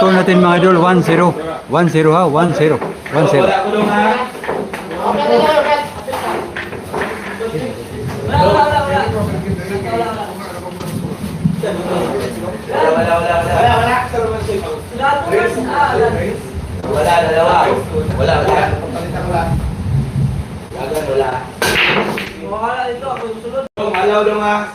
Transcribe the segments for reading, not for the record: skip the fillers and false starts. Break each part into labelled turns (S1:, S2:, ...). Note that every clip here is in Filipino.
S1: score natin mga idol, 1-0. 1-0 ha, 1-0. 1-0.
S2: Wala, dalawa. Wala. Lagan, wala. Wala ito, ako susunod. Alaw dong ha.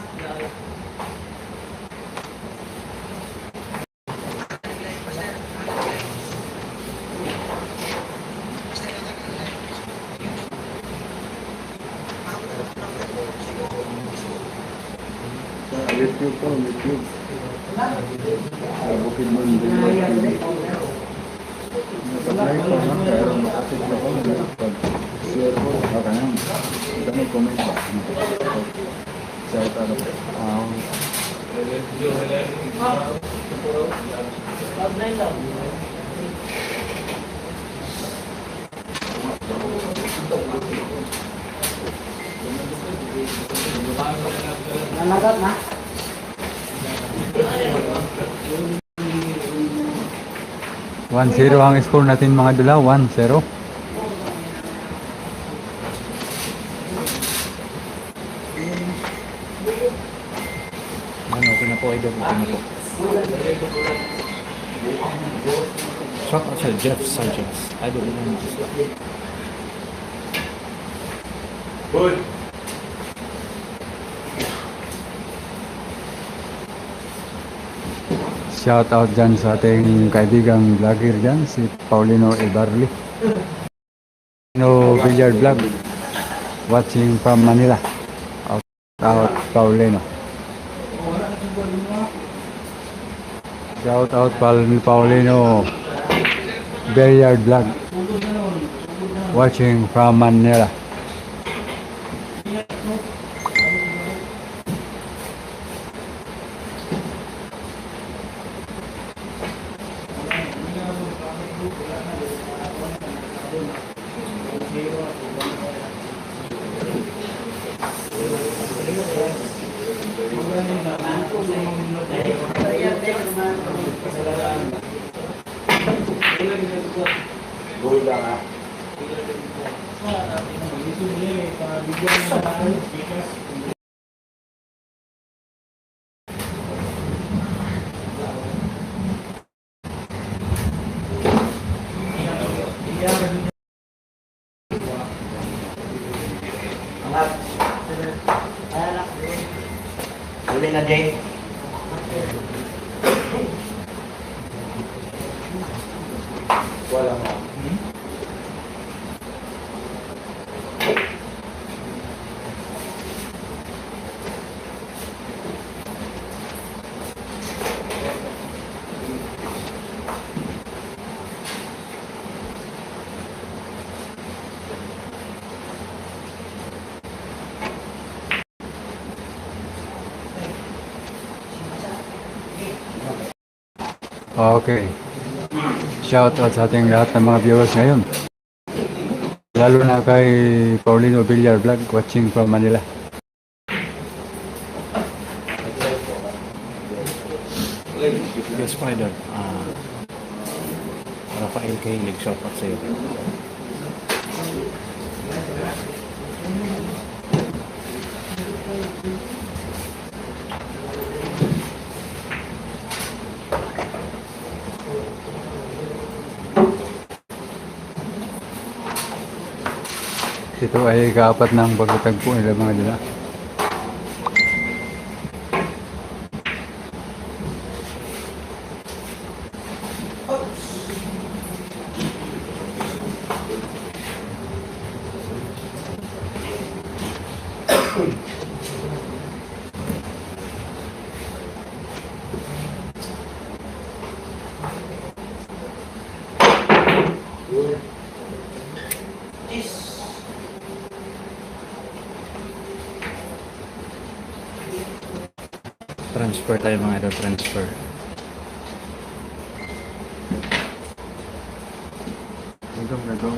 S3: YouTube po, YouTube. Bukid mo din. Nag-apply ko na, pero makapit na po. Pag-share po, baka nang. Ito may comment ba? Sa ito ano po.
S2: Nanagat na.
S1: 1-0 ang score natin mga dula, 1-0.
S3: Okay na po, idol. Okay na po. Shout out sa Jeff Sanchez. Idol na naman siya.
S2: Good.
S1: Shout out dyan sa ating kaibigang vlogger dyan, si Paulino Ibarli. Paulino Billiard Vlog. Watching from Manila. Out Paulino. Shout out Paulino Billiard Vlog. Watching from Manila.
S2: Good lang ha. Angat. Huli na, Jay. Wala mo.
S1: Okay. Shout out sa ating lahat ng mga viewers ngayon. Lalo na kay Paulino Billiard Vlog, watching from Manila.
S3: Yes, Spider. Rafael Kahilig, shout out sa iyo.
S1: Ito ay kaapat ng pagtatagpo nila mga dila.
S3: Transfer tayo mga idol, transfer.
S1: Ito.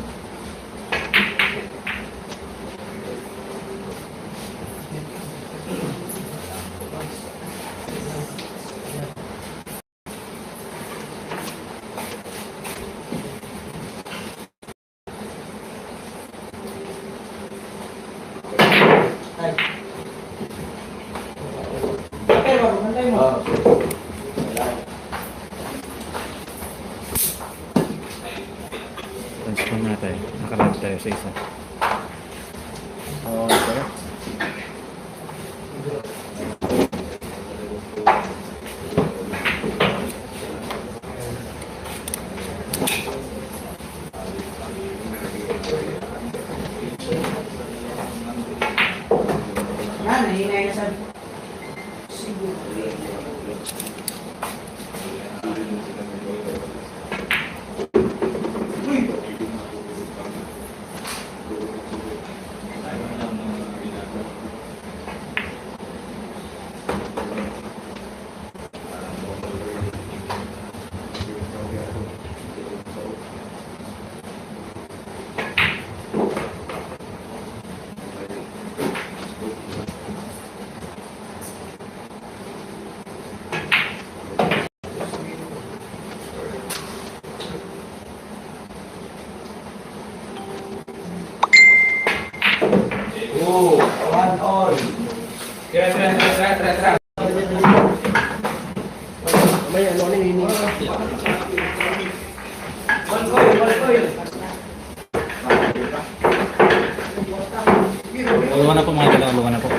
S4: isa-isa.
S3: Okay.
S2: Yan, nahinay na sa... Oh, one all. Tira. May ano na ini. One coil.
S4: Uluan na po mga idol, uluan na po.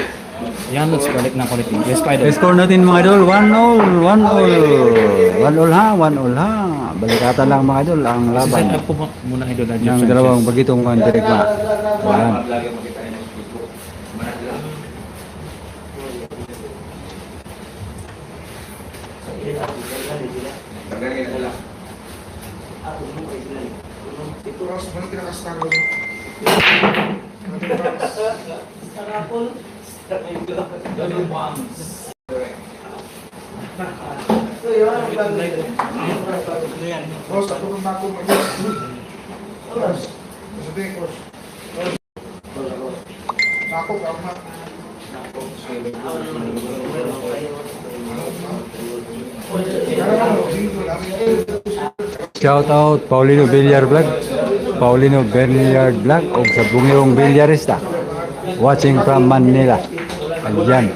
S4: Yan, let's balik na kulit. Yes, pa idol.
S1: Score natin mga idol, 1-0, 1-0. 1-0 ha, 1-0 ha. Balikata lang mga idol ang
S4: Set
S1: laban
S4: up po muna idol.
S1: ng dalawang bagitong kandirigma. Ayan.
S3: Ito Ross, mana kinakastar mo? Ross, ako nang bako mo. Ross, sabi ko. Bako ka ma.
S1: Shout out Paulino Villar Vlog. Paulino Villar Vlog o sa Bungiyong Villarista. Watching from Manila. Ayan.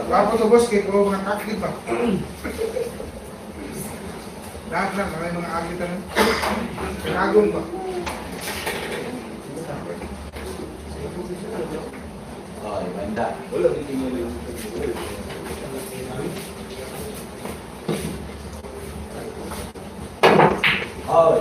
S3: Bako to boss, kaya ko mga taklit ba? Lahat lang, mga agitan. Pinagong ba?
S2: Ay, banda. Ay.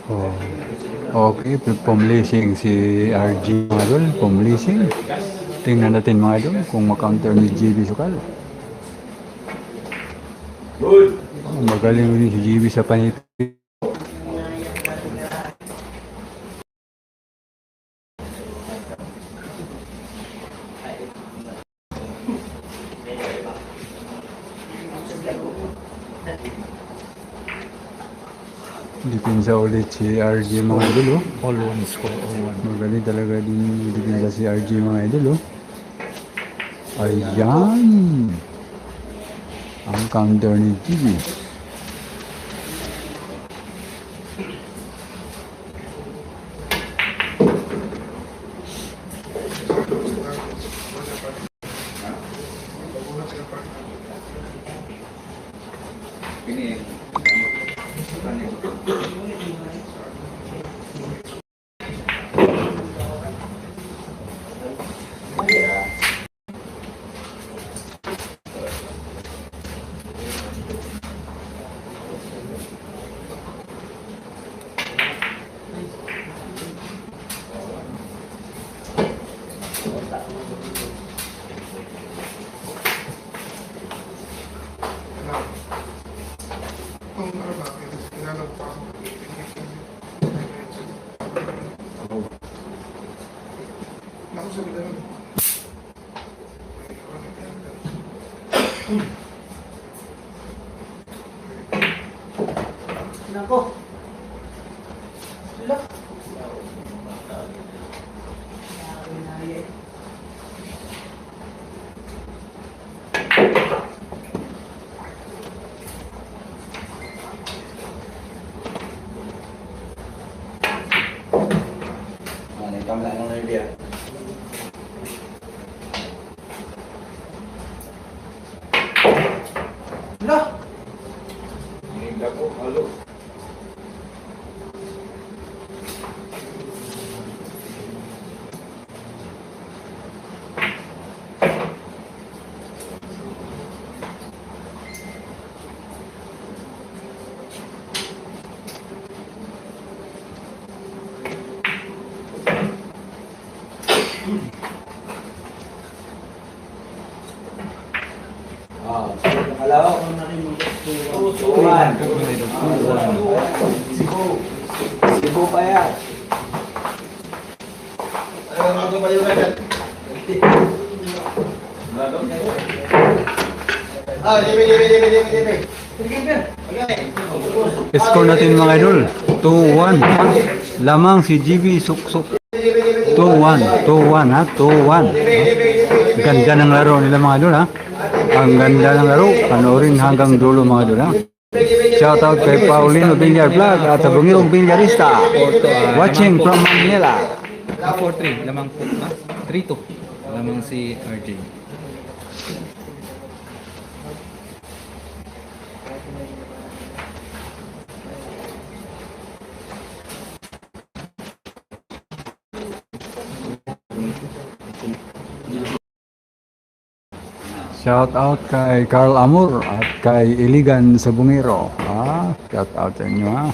S1: Oh. Okay, pumlising si RG mga idol, pumlising. Tingnan natin mga idol kung makounter ni GB Sukal.
S2: Good.
S1: Oh, magaling rin si GB sa panit. Dipinsa ulit si RG mga idol, oh.
S4: All one score, all one.
S1: Magaling talaga din dipinsa si RG mga idol, oh. Ayan. Ang counter ni GB.
S3: Ini.
S2: Nako. Sila.
S3: Kami lang ng idea.
S2: Wala.
S3: Hindi ako, halo.
S2: Alaw. Tuwan. Sibo pa yan.
S3: Ano ba yung record?
S1: Score natin mga idol. 2-1. Lamang si GB Suksok. 2-1. 2-1 ha. 2-1. Ganda ng laro nila mga idol ha. Ang ganda ng laro. Panoorin hanggang dulo mga idol ha. Shoutout kay Paulino Villar Vlog at sa Bungirong Villarista. Watching from Manila.
S4: 4-3, lamang po. 3-2. Lamang si RJ.
S1: Shout out kay Carl Amor at kay Iligan sa Bungiro. Shout out sa inyo ha.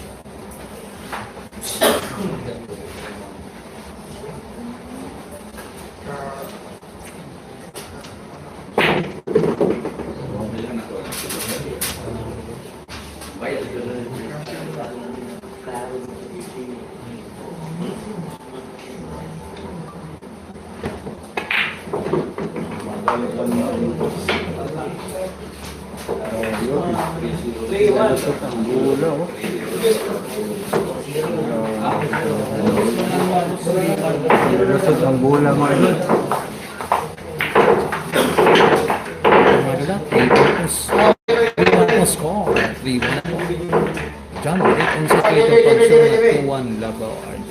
S1: Lusot ang bola mga idol.
S4: Score 3-1 po. John Wick consecutive pag-show na 2-1 Labaw RJ.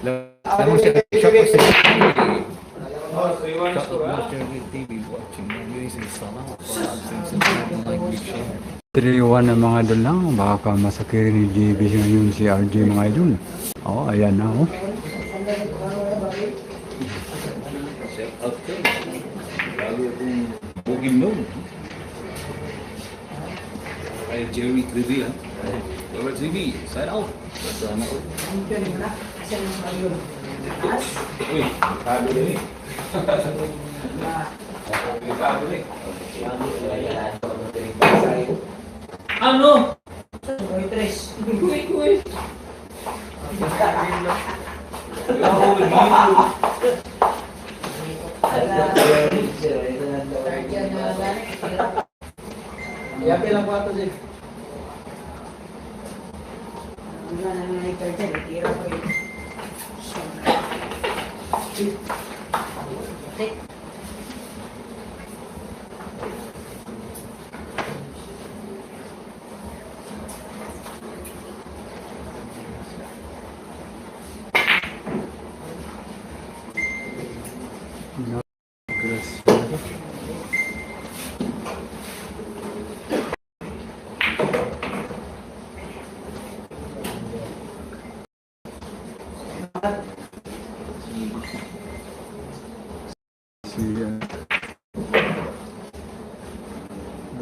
S4: Lamang siya shot of TV watching using Salah for absence of like big share.
S1: 3-1 na mga idol lang. Baka masakirin ni JB ngayon si RJ mga idol. Ayan na
S3: Set up ka. Lalo itong bugim nun. Ay, Jerry Trivia. Robert TV, side out. Sana ko. Uy, tago din eh. Tago din.
S2: Ano? Uy, tres. Uy. Yapi lang po ito din.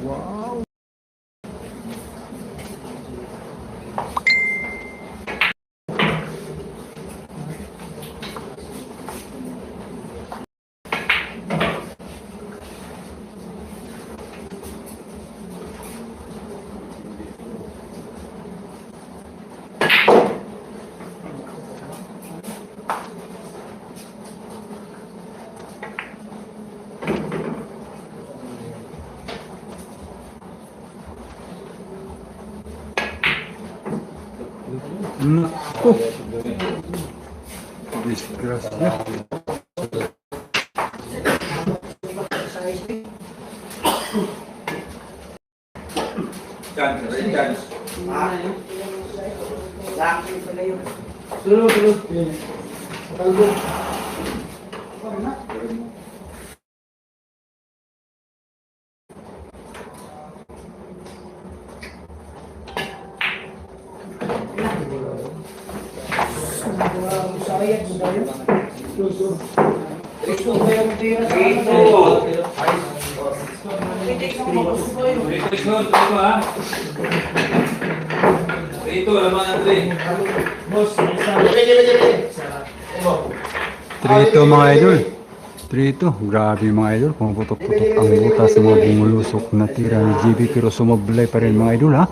S1: Wow. Naku. Disgrasya.
S2: Chance, ready, chance. Sunod, sunod. Ito, laman ang 3.
S1: 3-2 mga idol. 3-2. Grabe mga idol. Pumuputok-putok ang butas sa mga bumulusok na tira ni GB pero sumablay pa rin mga idol ha.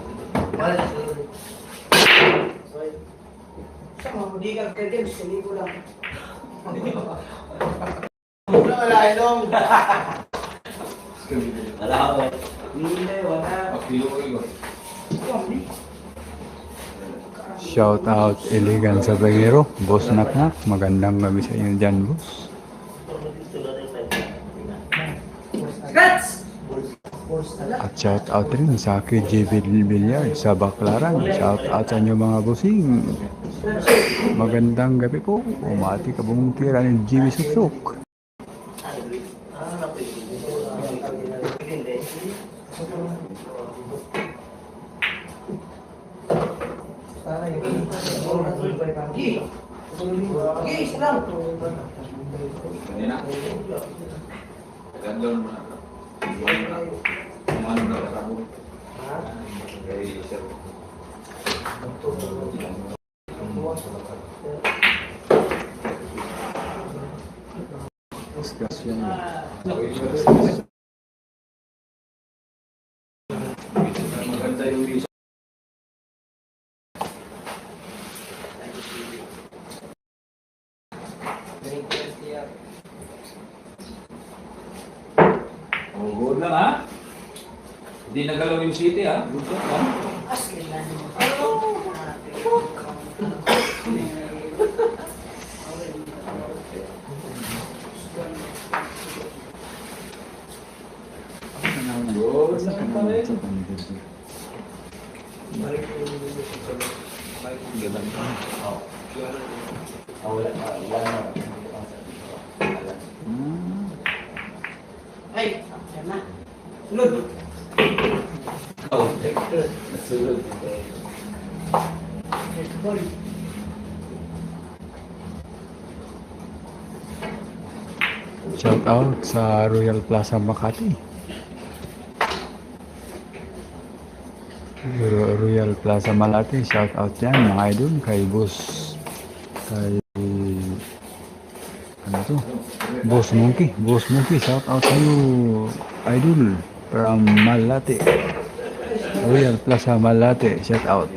S1: Shout out Elegan sa Bagero. Boss Naknak. Magandang gabi sa inyo dyan boss. At shout out rin sa akin JB Villar sa Baclaran. Shout out sa inyo mga bossing. Magandang gabi po. Umati ka bumong tira ni GB Suksok.
S2: Oh, good lang ha. Hindi nagalaw yung city ha. Good shot ha.
S5: Ay, sana. Sunod.
S2: Sunod.
S1: Shout out sa Royal Plaza Makati. Royal Plaza Malate, shout out yan mga idol kay boss kay ano to? Boss Monkey, shout out to you idol from Malate. Royal Plaza Malate, shout out.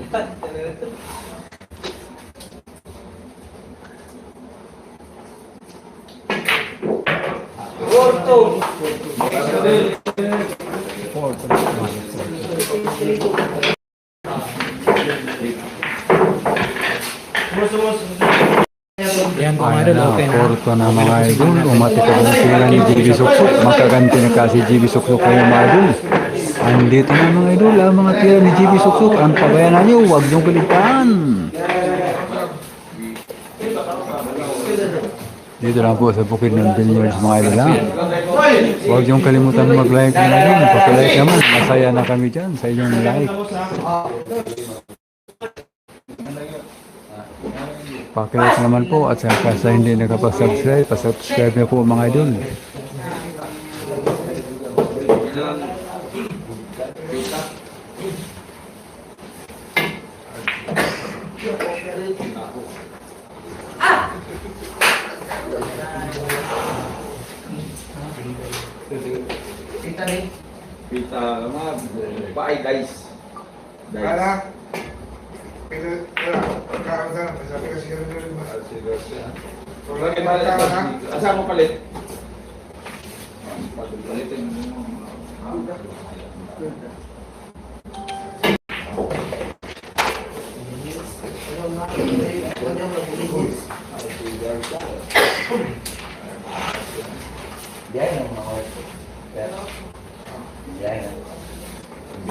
S4: Yan po mga idol, open na.
S1: Porto na mga idol, umati ka ng sila ni GB Suksok. Makaganti na kasi GB Suksok kayo mga idol. Andito na mga idol, ang mga tira ni GB Suksok. Ang pabayanan nyo, huwag niyong kaligtaan. Dito lang po sa bukid ng Billiards mga idol ha. Huwag niyong kalimutan mag-like mga idol. Pag-like naman, masaya na kami dyan sa inyong like. Pakilike naman po at saka sa hindi nakapag-subscribe, pa-subscribe na po mga idol.
S2: Pita naman. Bye guys.
S6: Wala. Pero, wala. Pagkaroon ka na. Sabi kasi ka rin ba?
S2: Lagi malit. Asa mo palit? Palitin mo.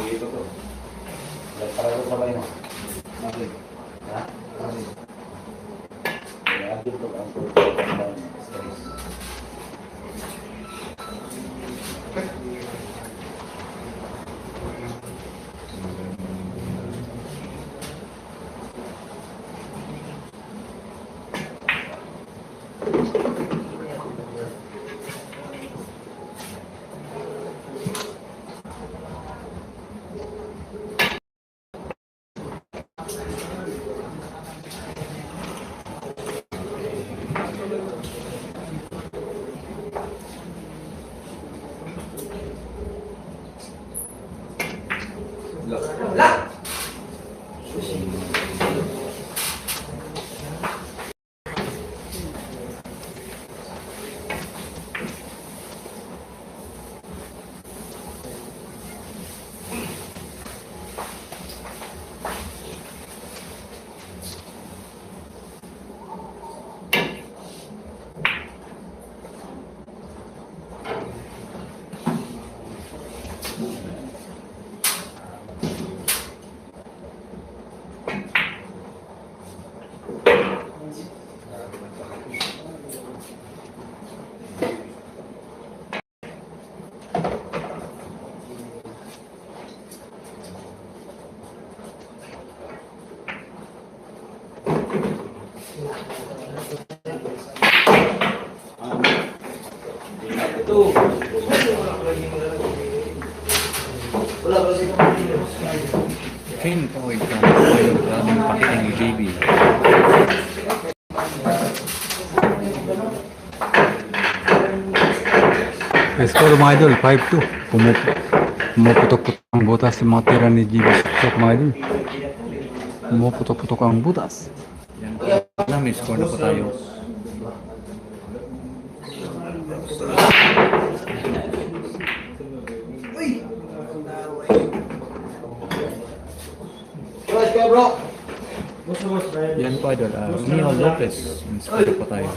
S5: Dito to. Para sa sabay mo. Bakit? Ha? Bakit? Kaya dito ang stress.
S4: King Poy Idol Club pakiting ni JB.
S1: Score mga idol, 5-2. Pumuputok-putok ang butas yung mga tira ni GB Suksok mga idol. Pumuputok-putok ang butas.
S4: Yan. Alam, may score na po tayo. Yan po idol, Neo Lopez. May score na po tayo.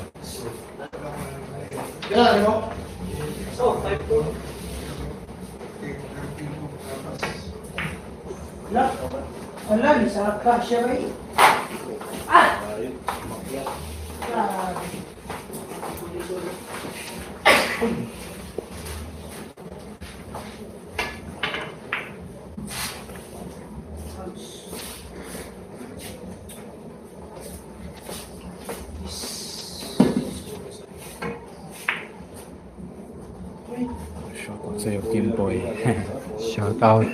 S5: Wala, isa ka siya ba eh?
S4: Shoutout sa'yo, Kim Poy.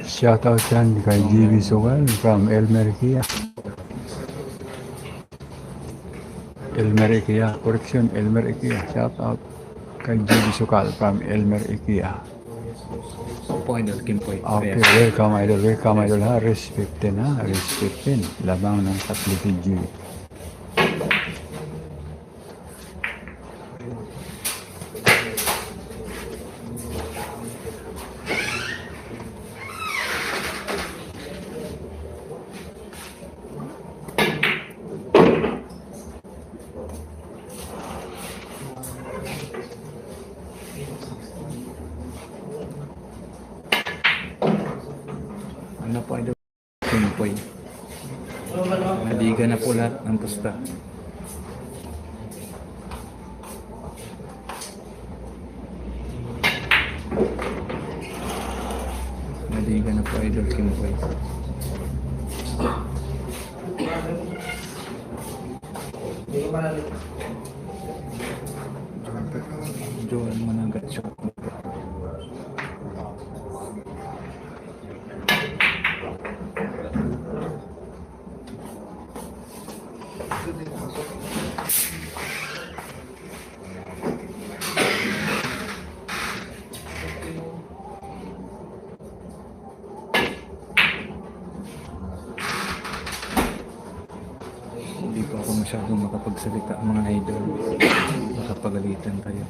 S1: Shoutout yan kay GB Sugal from Elmer Kia. Elmer Ikea, correction, Elmer Ikea. Shoutout kay GB Sugal from Elmer Ikea.
S4: Po idol, Kim Poy.
S1: Okay, welcome idol ha. Respectin ha, respectin. Labang ng Sakliti GB.
S4: Ano po idol? Kim Poy. Naliga na po lahat ng pusta. Naliga na po idol, Kim Poy. Joel Managat shot. Hindi po ako masyadong makapagsalita mga idol. Makapagalitan tayo.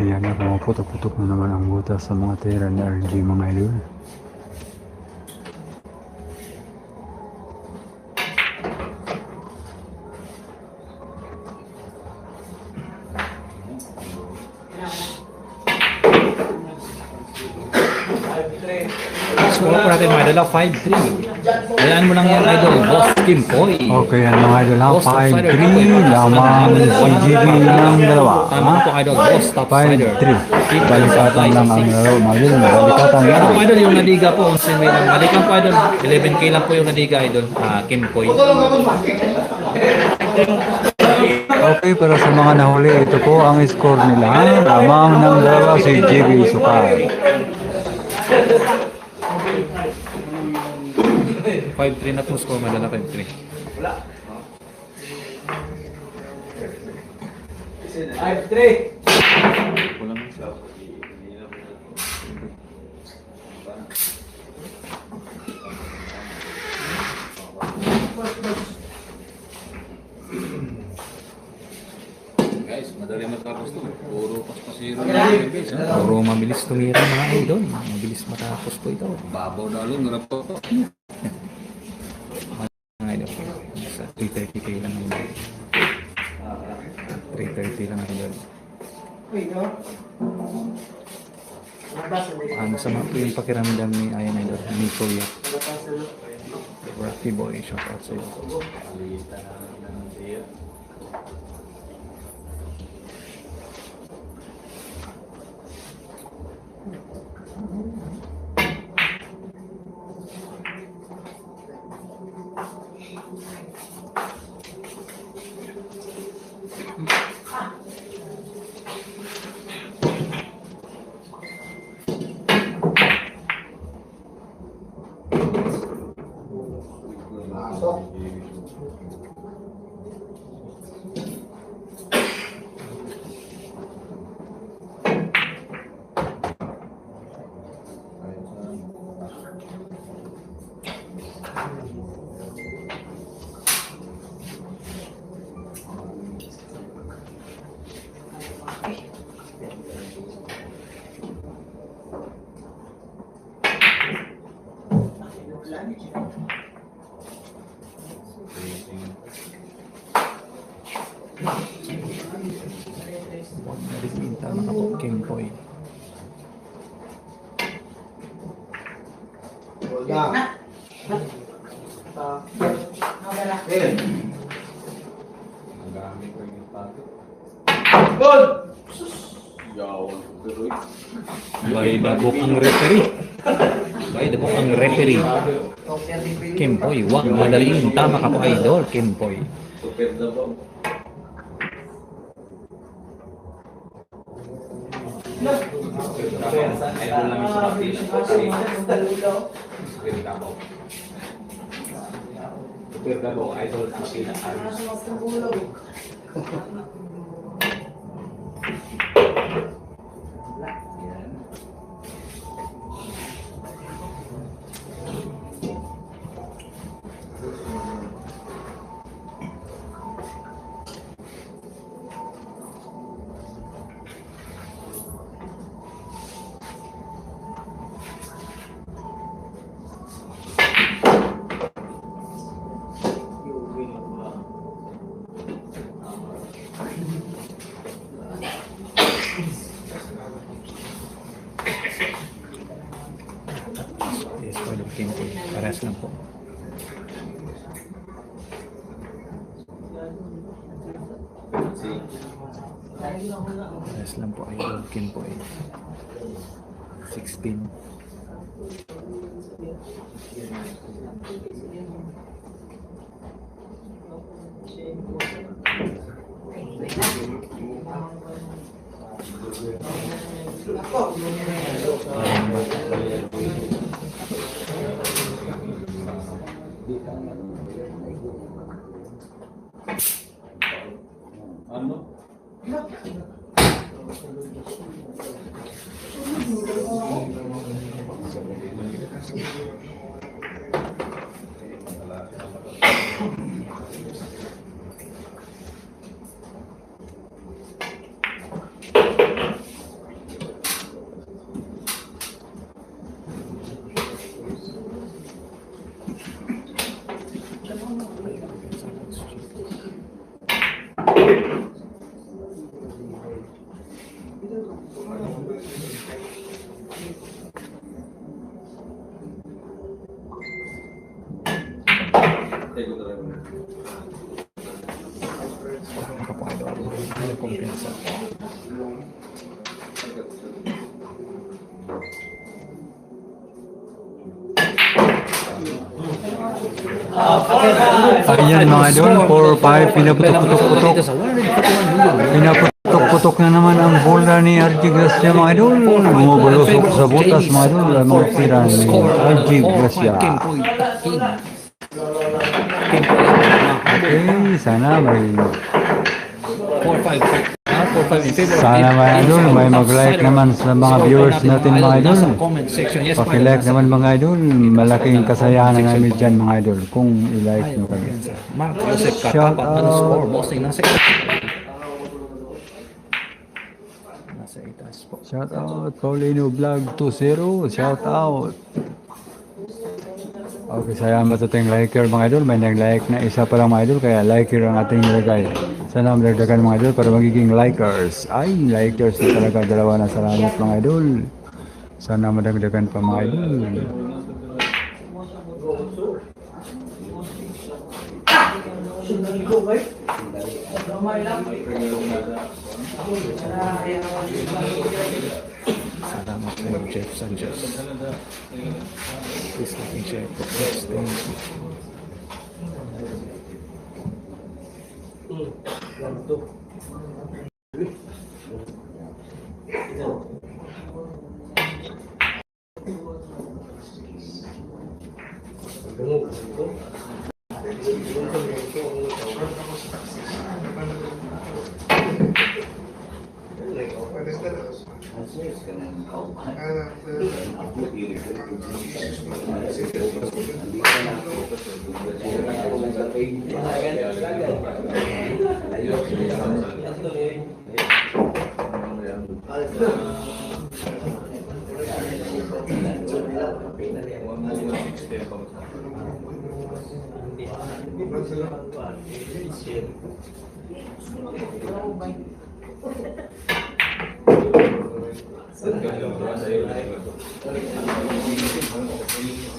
S1: Ayan na, pumaputok-putok na naman ang butas sa mga tira ni RG mga idol.
S4: Score po natin mga idol, 5-3. Ayan mo lang yan idol, Boss Kim Poy.
S1: Okay, yan mga idol ha,
S4: Boss top sider,
S1: 5-3 lamang si GB ng dalawa.
S4: Tama po idol, Boss top sider.
S1: 5-3. Balikatan lang ang laro mga idol, balikatan lang.
S4: Ito po idol, yung nadiga po, balikan po idol, 11k lang po yung nadiga idol, Kim Poy.
S1: Okay, para sa mga nahuli, ito po ang score nila. Lamang ng dalawa si GB Sukay.
S4: 5-3 na po score, madala 5-3.
S2: Wala. 5-3.
S4: Guys, madali matapos to. Puro paspasiro na guys. Puro mabilis tumira mga idol. Mabilis matapos po ito. Babaw na lang, narap to. Mga idol, sa 330k lang idol. 330 lang idol. Masama po yung pakiramdam ni Ayan idol, ni Kuya. Rocky boy, shout out sa iyo. Tama ka po, King Boy. By the book ang referee. By the book ang referee. Kim Boy, wag madaling. Tama ka po, idol, Kim Boy. Yes, pwede Kim Boy. Parehas lang po. Parehas lang po, idol, Kim Boy. 16. isa.
S1: Ayan mga idol, 4-5, pinaputok-putok-putok.
S4: Dito sa 141 million.
S1: Pinaputok-putok na naman ang bola ni RG Gracia mga idol. Bumubulusok sa butas mga idol. Ang mga tira ni RG Gracia. Okay, sana may
S4: 4-5 in favor of
S1: sana mga idol, may mag-like naman sa mga viewers natin mga idol.
S4: Nasa comment section. Yes,
S1: Paki-like naman mga idol. Malaking kasayahan na namin dyan mga idol kung i-like nyo kami.
S4: Mark Joseph
S1: Shout
S4: Katapat
S1: out.
S4: underscore bossing nasa itaas po.
S1: Shout out Paulino Vlog 20. Shout out. Okay, salamat sa ating liker mga idol. May nag-like na isa pa lang mga idol, kaya liker ang ating nilagay. Sana madagdagan mga idol para magiging likers. Ay, likers na talaga. Dalawa na, salamat mga idol. Sana madagdagan pa mga idol.
S4: Salamat kay Jeff Sanchez. Please like and share. Yes, thank you.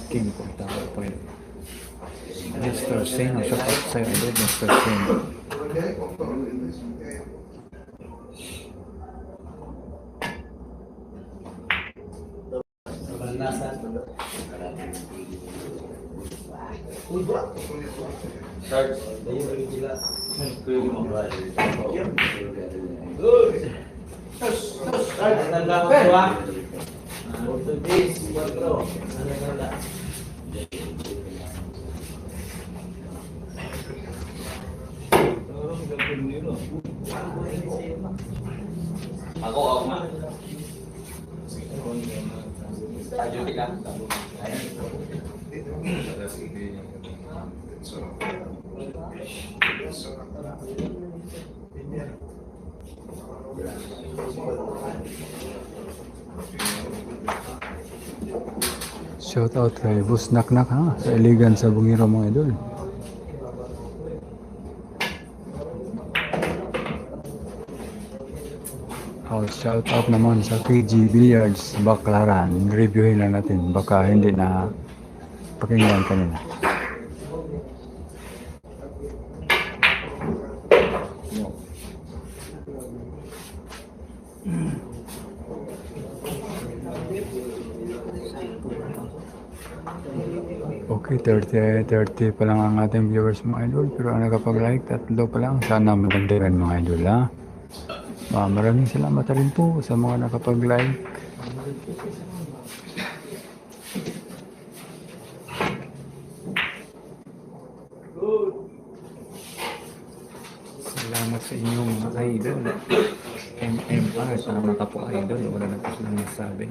S4: King po tawag po yun. Mr. Seno, shout out sa'yo. I love Mr. Seno.
S2: Ako ma. Tayo ka.
S1: Shout out kay Boss Naknak ha, sa Iligan sa Bungiro mga idol. Oh, shout out naman sa KG Billiards Baclaran. Reviewin lang natin, baka hindi na pakinggan kanina. Okay, 30 pa lang ang ating viewers mga idol, pero ang nakapag-like, 3 pa lang. Sana magandang mga idol ha. Maraming salamat rin po sa mga nakapag-like.
S4: Salamat sa inyong mga idol. MMR, salamat ka po idol. Wala na po silang nasabi.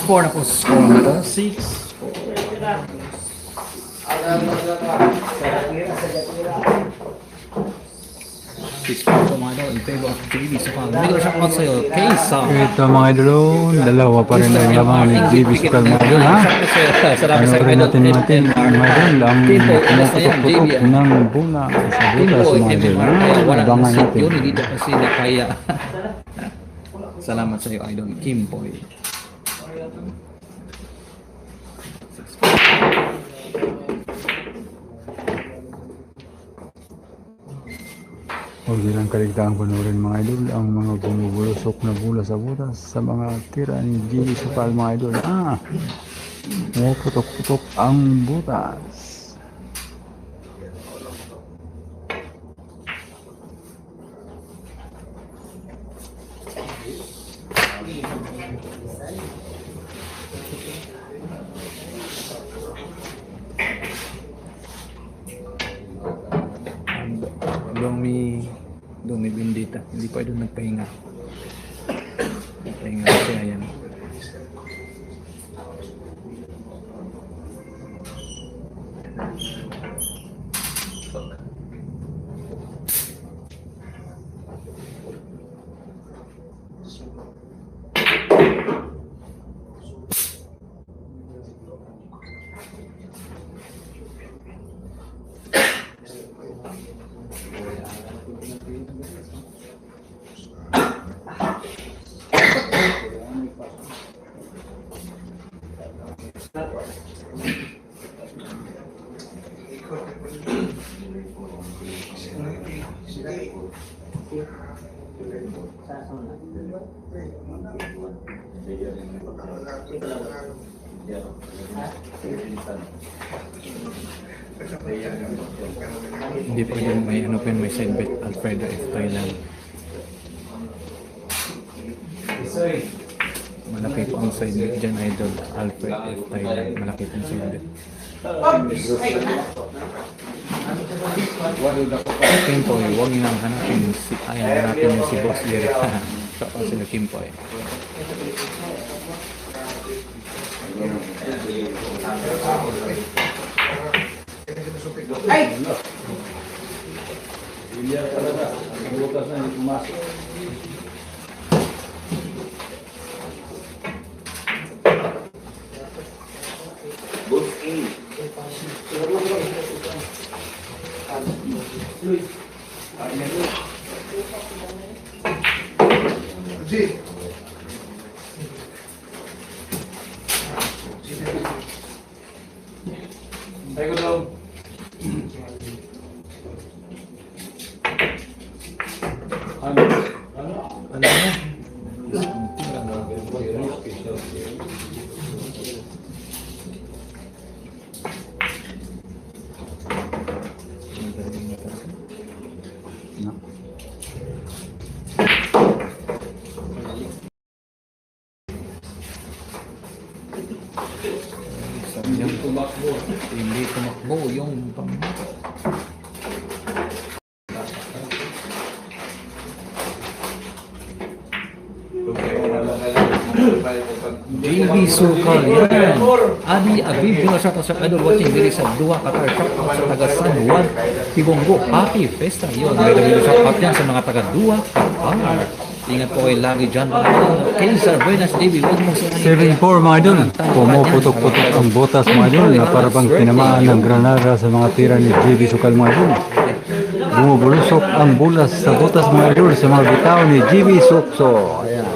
S4: 6-4 na po sa score na to. 6-4. Six-4 po mga idol in favor of JB. So pang middle shot out sa'yo, Kaysa.
S1: Ito mga idol, dalawa pa rin ang laman ni JB Sukal mga idol ha.
S4: Salamat sa
S1: Ano rin natin mga idol, ang
S4: Kimpo, alas na yan,
S1: pumuputok-putok
S4: JB.
S1: ng buna sa butas
S4: Kimpo,
S1: mga idol.
S4: wala
S1: Abangan
S4: na
S1: natin.
S4: yun, hindi kasi na kaya. Salamat sa iyo, idol. Kimpo.
S1: Huwag nilang kaligtaan panurin mga idol ang mga bumubulusok na bula sa butas sa mga tira ni JB Sukal mga idol. Pumuputok-putok ang butas.
S4: Domi Bindita. Hindi pa doon nagpahinga. Nagpahinga siya yan. Hindi pa yun may ano pa yun, may side bet Alfredo F. Thailand. Malaki po ang side bet dyan, idol. Alfred F. Thailand. Malaki po ang side bet. Kimpoy, huwag nyo nang hanapin hanapin yung si Boss Eric. Kapag sila Kimpoy.
S5: Ay!
S6: G.
S2: Tayo ko daw.
S4: Ano na? Hindi tumakbo yung JB Sukal yan. Adi Abib yung sa idol watching diri sa Dua Qatar Shop sa taga San Juan Tibongo. Happy Festa yun. May dali sa out yan sa mga taga Dua Qatar. Ingat po kayo lagi dyan. Kaysa Buenas JB, huwag mo sila
S1: 7-4 mga idol. Pumuputok-putok ang butas mga idol na para bang tinamaan ng granada sa mga tira ni JB Sukal mga idol. Bumubulusok ang bulas sa butas mga idol sa mga bitaw ni JB Sukso. Ayan.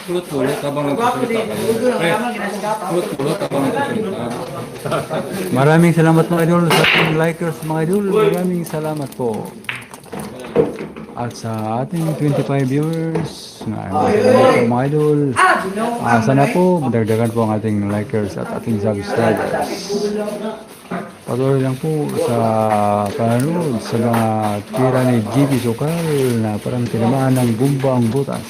S4: Kulot-kulot habang nagsasalita kayo. Kulot-kulot habang nagsasalita.
S1: Maraming salamat mga idol sa ating likers mga idol. Maraming salamat po. At sa ating 25 viewers, maraming salamat po mga idol. Sana po madagdagan po ang ating likers at ating subscribers. Patuloy lang po sa panonood sa mga tira ni GB Sokal na parang tinamaan ng bumba ang butas.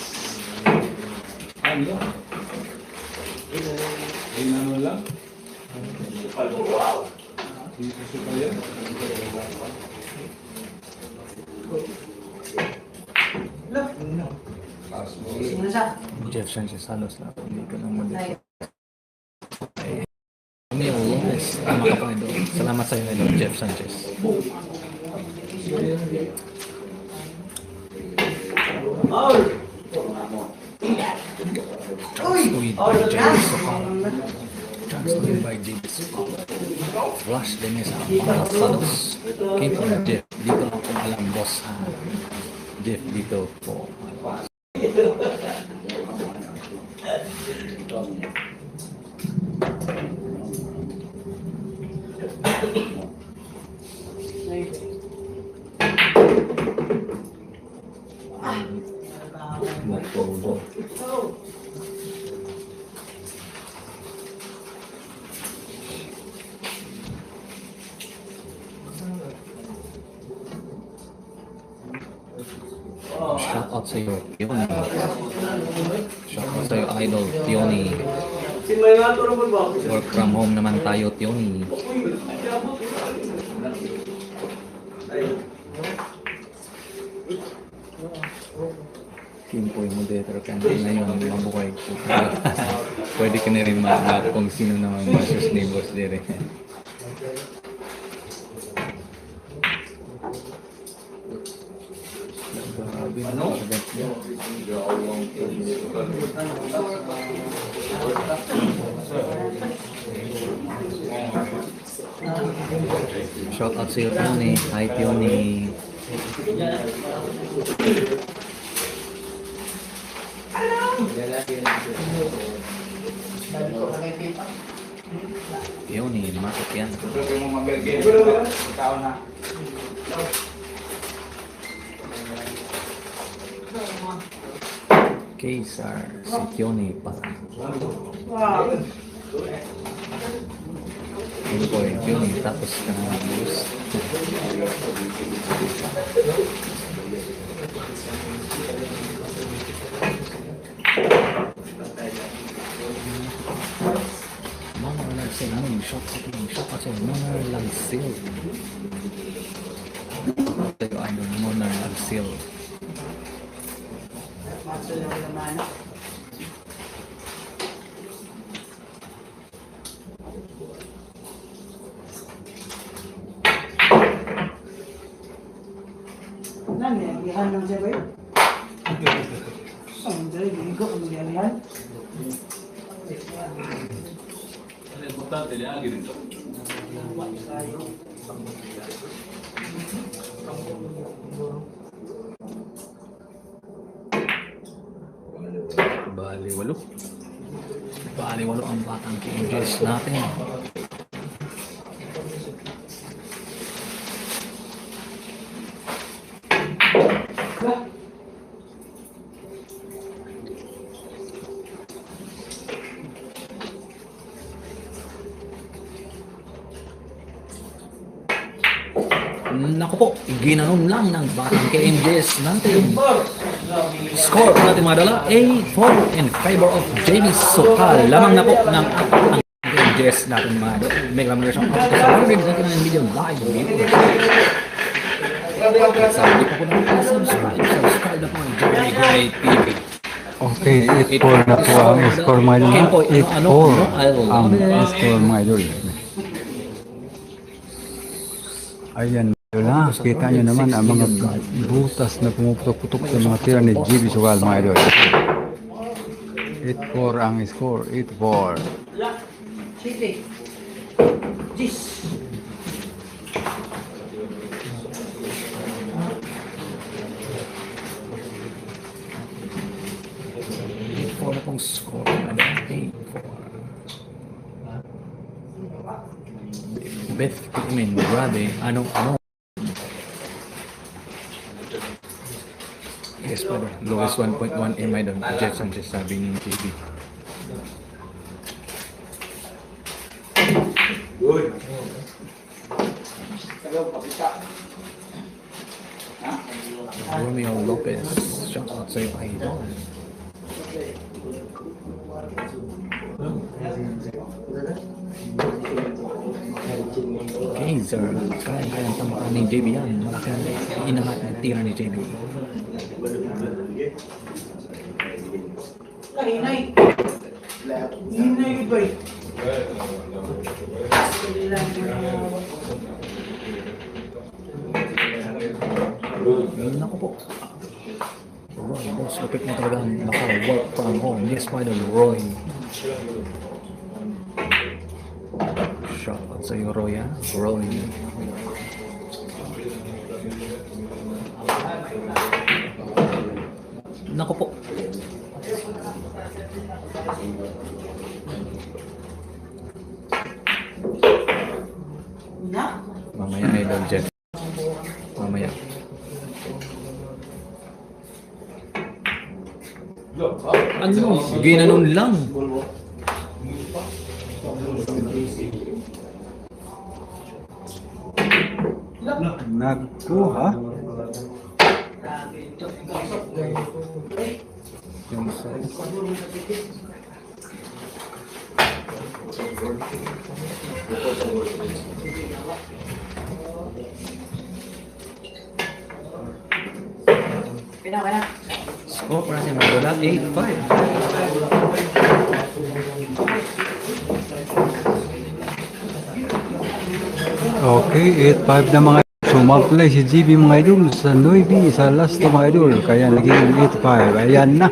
S4: Jeff Sanchez halos na hindi ko nang mag- May yes, tama ka pa idol. Salamat sa iyo idol, Jeff Sanchez. Transluid by James Sokal. Transluid by James Sokal. Flash de Mesa, mga salos. Came from Jeff. Dito lang kung alam, boss. Jeff dito po. Matulog. Shout out sa iyo, Tioni. Shout out sa iyo, idol, Tioni. Work from home naman tayo, Tioni. Kimpoy moderator ka ngayon, mabuhay ko. Pwede ka na rin mag kung sino naman masus neighbors dire. Shout out sa iyo, Tioni. Hi, Tioni. Tioni, masuk yan. Kaysar, si Tioni pala. Ano po yung Tioni, tapos ka na mag-lose. Monor Lancel, shot sa Monor Lancel. Tayo ay Monor Lancel.
S5: Yan lang siya ba yun? Sandali, ligo ang yan.
S4: Baliwalo. Baliwalo ang batang Angels natin. Naku po, ginanon lang ng batang KMJS natin. Score natin mga dala, 8-4 in favor of JB Sokal. Lamang na po ng KMJS natin mga dala. Mega Mayor Shop sa 199 million live viewers. Sabi pa po na subscribe na po ang JB Gray TV.
S1: Okay, 8-4 na po ang score mga idol. 8-4 ang score mga idol. Ayan. Na, kita nyo naman ang mga butas na pumuputok-putok sa mga tira ni GB Sokal mga idol. 8-4 ang score, 8-4.
S5: City. Jis.
S4: Na pong score. 8-4. Beth Kimin, grabe. Ano? Yes, pero lowest 1.1 MI doon. Jet Sanchez sabi ni TV.
S2: Good.
S4: Romeo Lopez, shout out sa iyo, idol. Okay, sir. Kaya ang tamaan ni JB yan. Malaki ang inahat ng tira ni JB.
S5: Hinay. Hinay yun ba eh?
S4: Naku po. Roy, boss, lapit na talagang naka-work from home. Yes, final Roy. Shout out sa iyo, Roy, ha? Roy. Naku po.
S5: Na?
S4: Mamaya, idol Jeff. Mamaya. Ano? Ginanon lang.
S1: Nagkuha.
S4: Yung size.
S5: Pinaka.
S4: Score para sa Madola, 8-5.
S1: Okay, 8-5 na mga sumaklay si GB mga idol sa 9 sa last na mga idol. Kaya naging 8-5. Ayan na.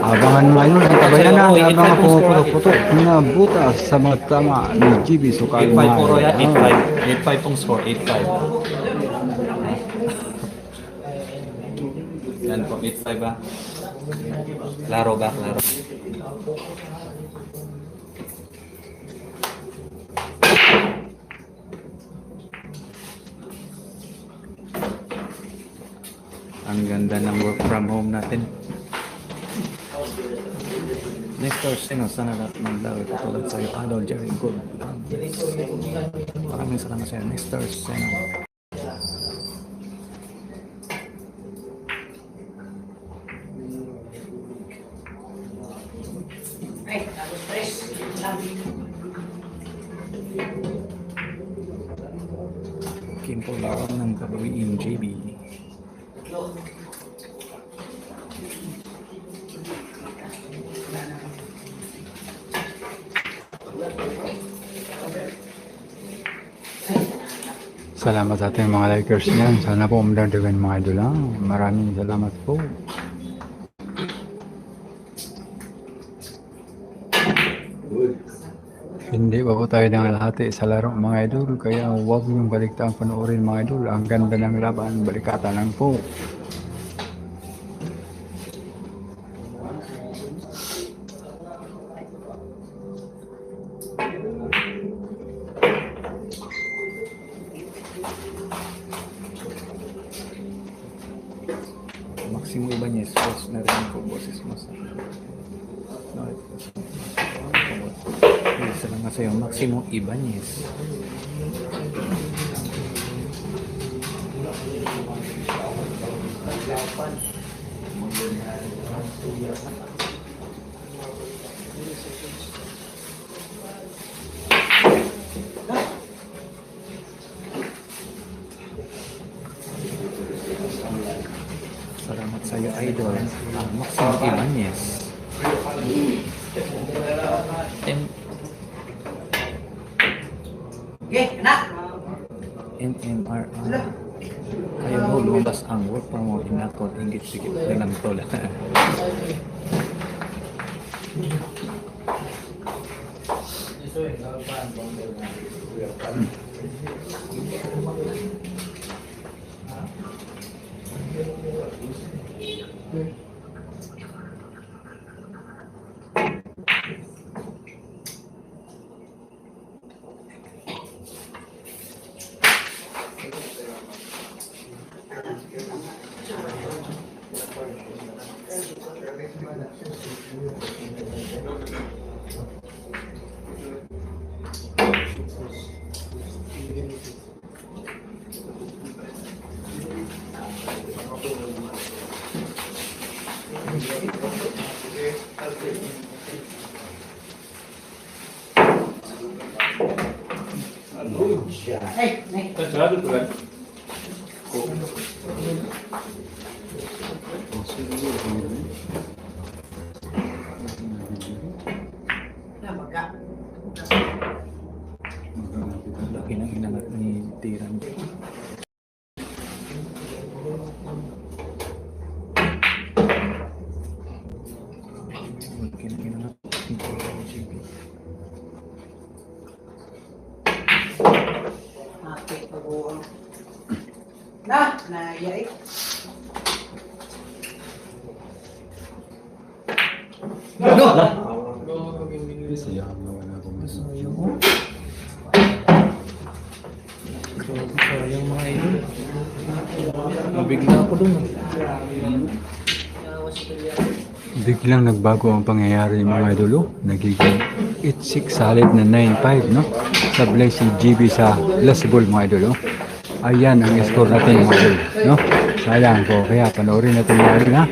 S1: Abangan mga idol. Kabayan na ang mga pumuputok-putok na butas sa mga tama ni GB Sukal.
S4: 8-5 po, Roya. 8-5. 8-5 pong score. 8-5. Yan po, 8-5 ba? Klaro ba? Klaro. Ang ganda ng work from home natin. Next sino sana natin maglawi katulad sa iyo, Adol Jerry Good. Maraming salamat sa iyo. Next sino.
S5: Ay, tapos press.
S4: Kimpo lawan ng Kabawiin JB.
S1: Salamat sa ating mga likers niyan. Sana po umdagdagan mga idol lang. Maraming salamat po. Hindi pa po tayo nangalahati sa laro mga idol. Kaya huwag niyong baliktaan panoorin mga idol. Ang ganda ng laban. Balikatan lang po.
S4: Maximo Ibanez, boss na rin ko, boses mo sa... Salamat sa iyo, Maximo Ibanez. Salamat sa iyo, idol. Ang Maximo Ibanez.
S5: Okay, anak.
S4: MMRR. Ayaw mo lumabas ang work from home inakot ingit sikit nilang tola.
S5: Hey, nih. Nah, baga.
S4: Laki ng inangat ni Tiran. Laki ng inangat ni JB.
S5: Mati, pag-uong. Nah, yai.
S1: Sayang na wala akong
S4: Sayang mga idol. Mabigla ako dun.
S1: Biglang nagbago ang pangyayari mga idolo. Nagiging 8-6 solid na 9-5, no? Sablay si GB sa last ball mga idolo. Ayan ang score natin mga idol, no? Sayang po. Kaya panoorin natin mga idol, ha?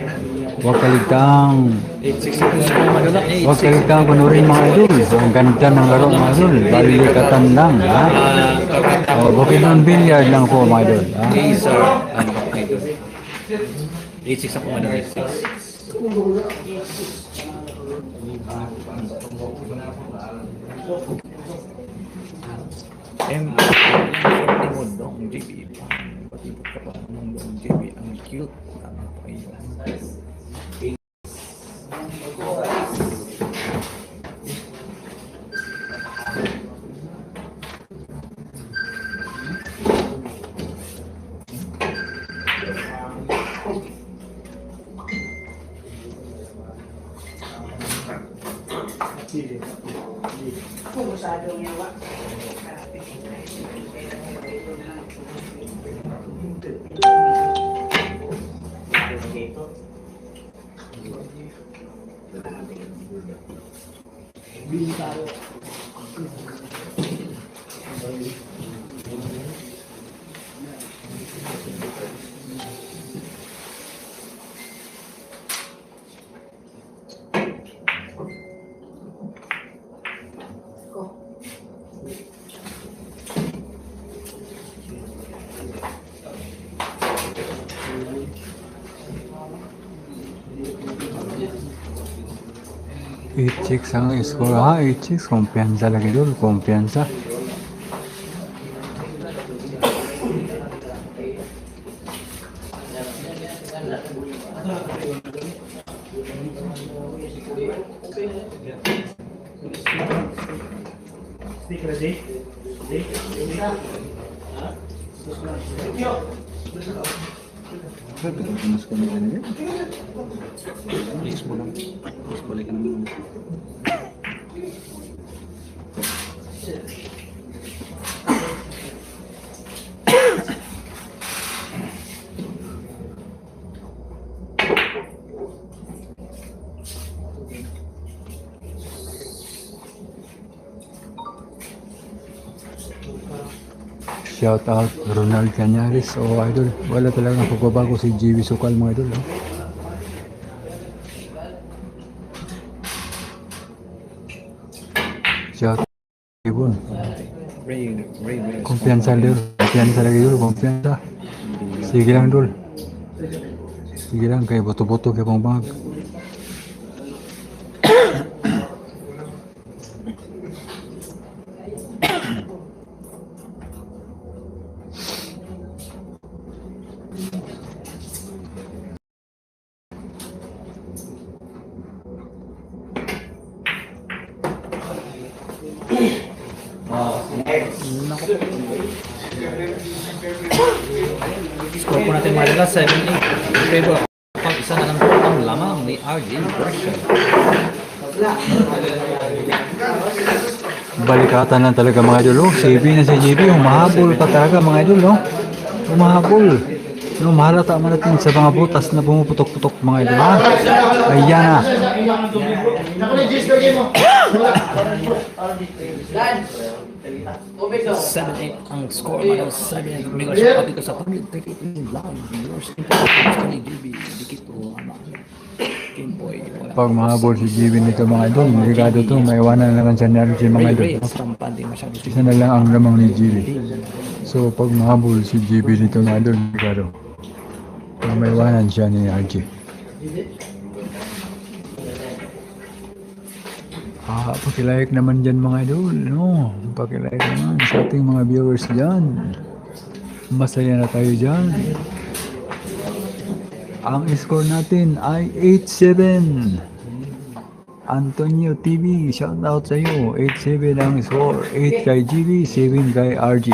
S1: Huwag kaligtang
S4: 8-6.
S1: Huwag kaligtang panoorin mga idol. Ang ganda ng laro mga idol. Balikatan lang, ha? Bukidnon Billiard lang po mga idol, ha?
S4: Acer ang idol. 8-6 ako man 8-6. Shorty mo dong JB. Patibot ka pa ng dong JB. Ang cute. Tama pa yun.
S5: Ako masyadong yawa.
S1: Chicks ang score, ha? 8-6. Kumpiyansa lagi doon. Kumpiyansa.
S3: Sabi ko, mas ko na ganyan. Please mo lang. Please balik ka naman.
S1: Shout out Ronald Cañares o idol. Wala talagang pagbabago si JB Sukal mga idol. No? Shout out Ibon.
S4: Ray.
S1: Kumpiyansa dul. Kumpiyansa lagi dul. Kumpiyansa. Sige lang dul. Sige lang kay boto-boto kay pang bang.
S4: Score po natin mga dala 7-8 in favor of pag-isa na lang ang lamang ni RJ Version.
S1: balikatan lang talaga mga idol. Oh, CB na si JB, humahabol pa talaga mga idol. No? Humahabol. No, mahalata man natin sa mga butas na pumuputok-putok mga idol. Ha? Ayan na.
S2: Tubig daw.
S4: 7-8 ang score mga idol. 7-8 mega shot copy ko sa 138 live viewers. Ito ni JB. Dikit ko ama. Kimboy.
S1: Pag mahabol si JB nito mga idol, delikado to. Maiwanan na lang siya ni RJ mga idol. No?
S4: Stampante masyado.
S1: Isa na lang ang lamang ni JB. So pag mahabol si JB nito mga idol, delikado. Pag maiwanan siya ni RJ. Pakilike naman dyan mga idol, no? Pakilike naman sa ating mga viewers dyan. Masaya na tayo dyan. Ang score natin ay 8-7. Antonio TV, shout out sa iyo. 8-7 ang score. 8 kay GB, 7 kay RG.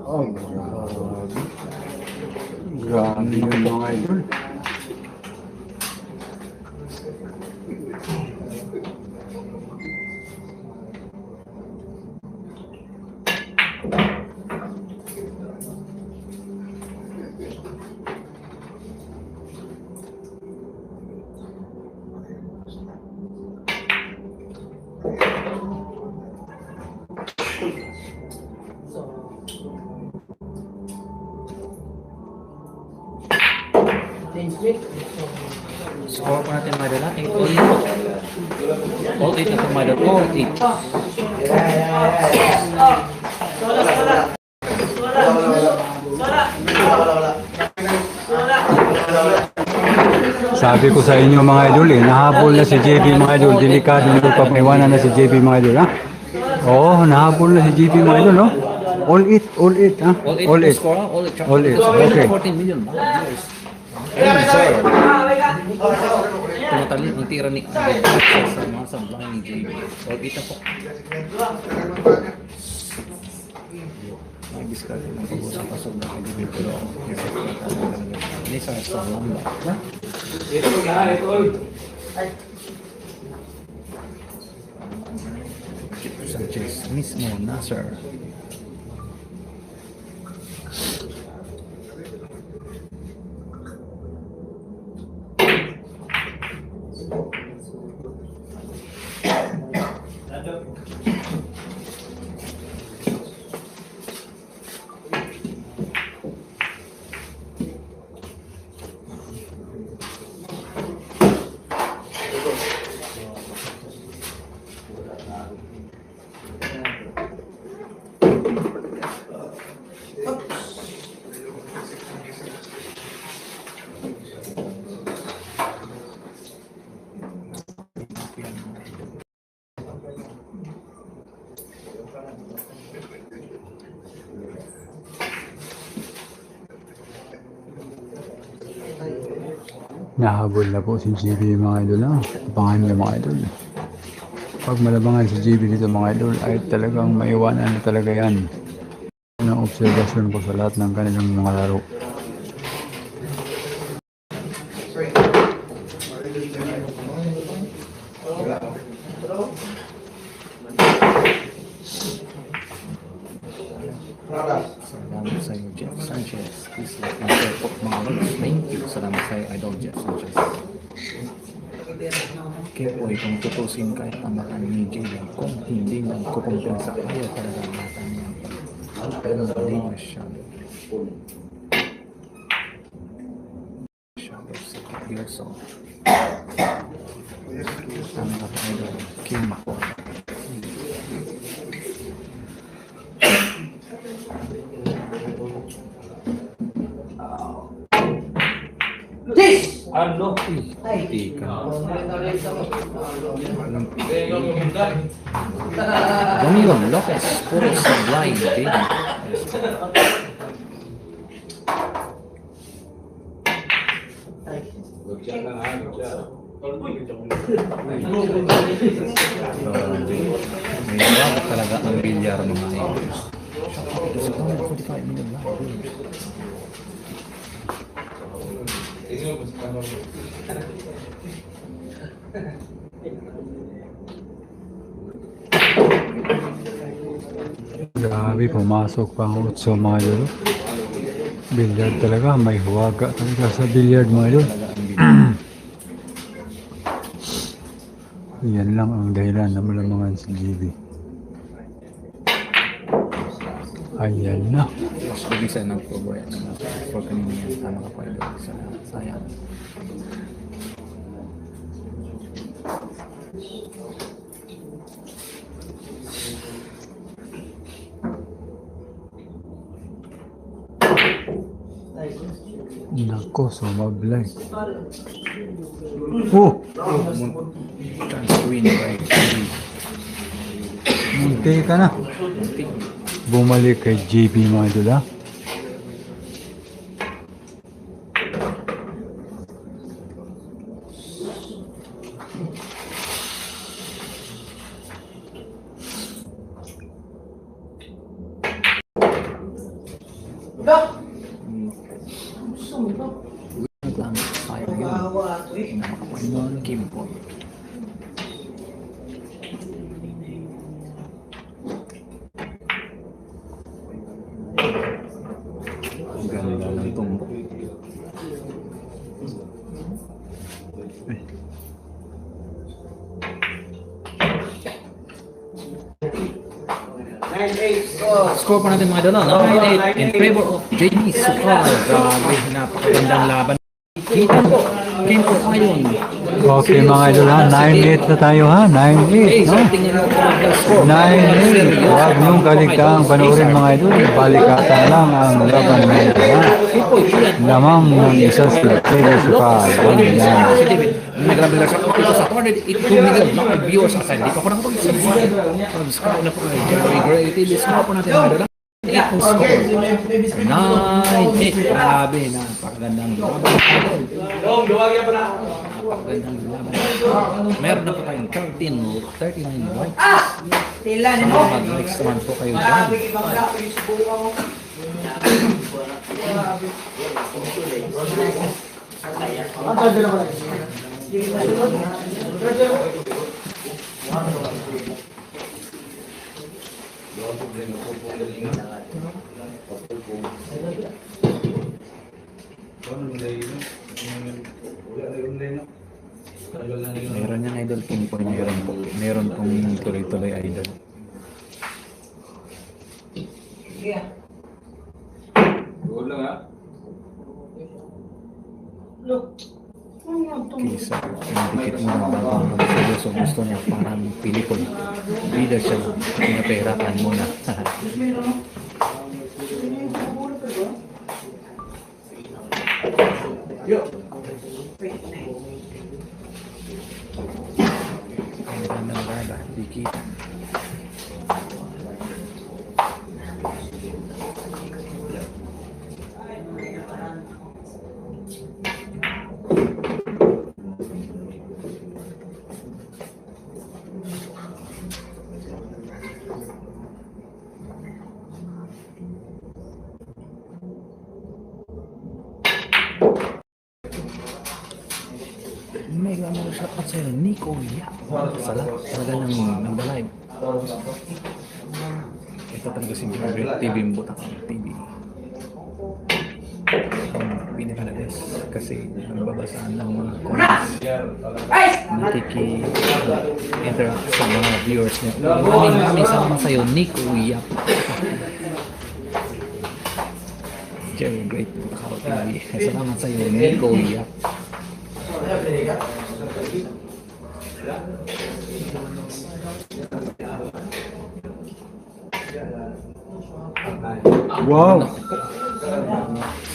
S1: Oh, grabe yun mga idol.
S4: Score po natin mga idol. 8 all 8 po. All 8 na po mga idol. All
S1: 8. Sabi ko sa inyo mga idol nahabol na si JB mga idol. Delikado na pag maiwanan na si JB mga idol ha. Oo, nahabol na si JB mga idol no. All 8, all 8 ha.
S4: All 8 score. All 8.
S1: All 8, okay.
S4: 14 million mga viewers. Ayun, sir. Tumatalin ang tira ni Abel sa mga sablahan ni JB. All 8 na po. May discard ng pag-usap pa sa mga JB pero nisa sa lamba.
S2: Ito na, ito.
S4: Sanchez mismo, Nasser.
S1: Nahabol na po si JB mga idol ha. Abangan niyo mga idol. Pag malabangan si JB dito mga idol ay talagang maiwanan na talaga yan. Yan ang observation ko sa lahat ng kanilang mga laro.
S4: Jeff Sanchez. Please like and share po mga lods. Thank you. Salamat sa Idol Jeff Sanchez. Kaya po itong tutusin kahit tamakan ni Jalen kung hindi nagkukumpensa ayaw talaga natin yan. Pero malinis siya. Shadow 6 years old. Ang kapag-idol, Kim po.
S5: This!
S2: Ano?
S4: Ika. Domingo Lopez, puro sa blind game. May wala talaga ang bilyar mga idols. Sa 45 million live.
S1: Grabe, pumasok pa ang 8 mga idol. Billiard talaga, may huwaga talaga sa billiard mga idol. Yan lang ang dahilan na malamangan si GB. Ayan na.
S4: Mas bisa nagpo-boy at for kanina yan. Tama ka pa ito sa sayang.
S1: Nako, sumablay. Oh!
S4: Chance to win by GB.
S1: Munti ka na. Bumalik kay JB mga idol ha.
S4: Lang sayang yun. Nakapagpapalong Kim po. Ang ganda ng tumbok. Score po natin mga idol, 9-8 in favor of JB Sukal. Grabe, napakagandang laban. Kita po, Kim po ayun.
S1: Okay mga idol ha, 9-8 na tayo ha, 9-8 no? 9-8, huwag niyong kaligtaang panoorin mga idol, balikatan lang ang laban na ito ha. Lamang ng isa si Taylor Sukal.
S4: Nagrambil na siya ito sa 282 million mga viewers sa hindi pa ko nakapag-subscribe. Subscribe na po kay Jerry Gray TV. Score po natin mga idol. 8 score. 9-8. Grabe, napakagandang laban.
S2: Luwagyan pa na.
S4: Napakagandang laban. Meron na po tayong 39 likes.
S5: Tila na mo.
S4: Mag-likes naman po kayo dyan. Meron yan idol king po, meron pong tuloy-tuloy idol.
S5: Yeah.
S2: Goal lang ha.
S5: Look.
S4: Kisa, pinadikit mo ng bagong mag-video. So gusto niya parang pelikula. Bida siya, pinapahirapan muna. Ang ganda ng gada, dikit. May gano'n siya at sa'yo, Nico Yap. Sala, talaga nang nagdalive. Ito talaga si Gabriel TV, Butang TV. Pinakalas kasi nagbabasaan ng mga comments, nakiki-interact sa mga viewers niya. Maraming salamat sa'yo, Nico Yap. Very great Kakao TV. Salamat sa'yo, Nico Yap.
S1: Wow!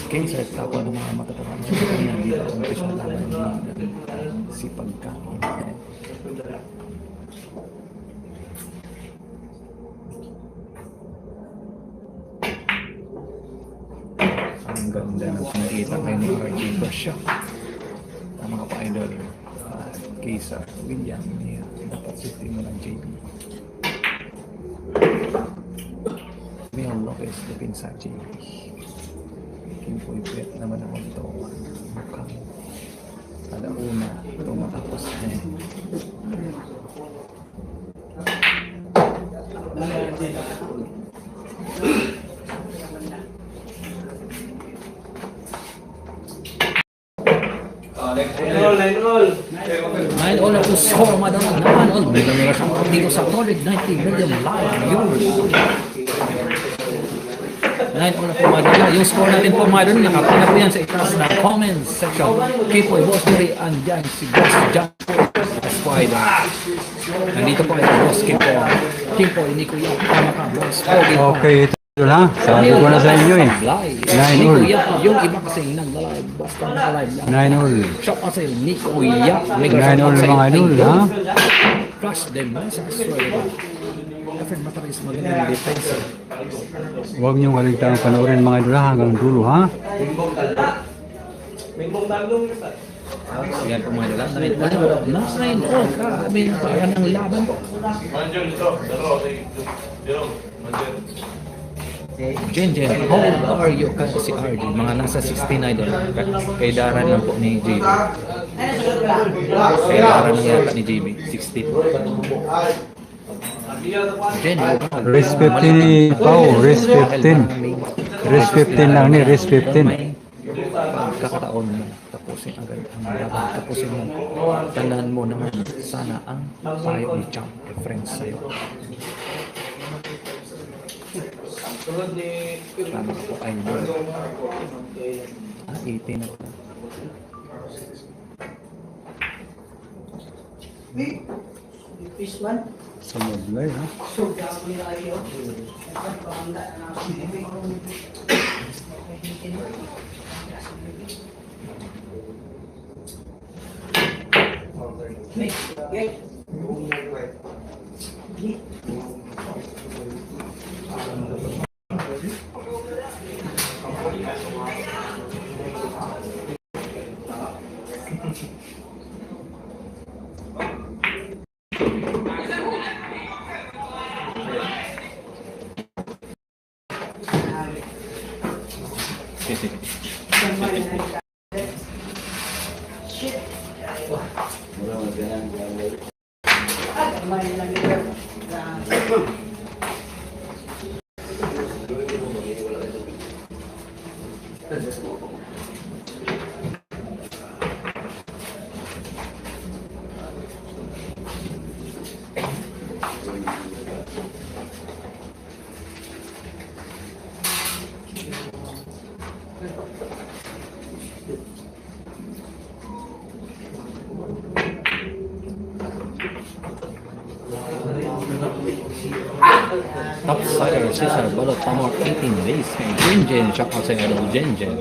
S4: Okay, sir, tapos ng mga matatamaan sa kanya dito ang kasalanan si pagkain. Ang ganda ng nakita kayo ni RJ Basha. Ang mga pa-idol. Kaysa William niya. Dapat sifting mo ng JB. Mel Lopez looking sa JB. Puypet naman ako ito mukhang alauna ito matapos Nine all ako score madalang naman all mega siyang dito sa Solid 90 million live viewers. 9 all ako madala. Yung score natin po madala nakapunta po yan sa itaas na comments section. Kipoy, Boss Diri, andyan si Boss John Spider. Nandito po kayo Boss Kipoy, hindi ko yung tama ka Boss Pogi.
S1: Okay, ito lang. Sabi ko na sa inyo eh. 9 all.
S4: Yung iba kasi nag-live, basta nag-live lang.
S1: 9 all.
S4: Shout out sa'yo, Nico Yap.
S1: 9 all mga idol, ha?
S4: Crush them, sa Australia. Efren Mataris, magaling defense.
S1: Huwag niyong kaligtaan panoorin mga idol hanggang dulo, ha?
S4: Yan po mga idol. Nine all. Grabe na parang ang laban po. Jen, how old are you? Kasi si RJ, mga nasa 16 idol. Kay Daran lang po ni JB. Kay Daran lang yata ni JB, 16. Jen,
S1: Race 15 ni Pao, race 15. Race 15 lang ni, race 15.
S4: Pagkakataon mo, tapusin agad ang laban. Tapusin mo. Tandaan mo naman, sana ang payo ni Champ, friends sa'yo. Tama po ay mo. 18 na po.
S5: Fish man.
S1: Sa Maglay, ha?
S5: So, kami na kayo.
S4: Top Sider, Cesar, Balot, Tamor, 18 days. Jen Jen, shout out sa inyo, Jen Jen.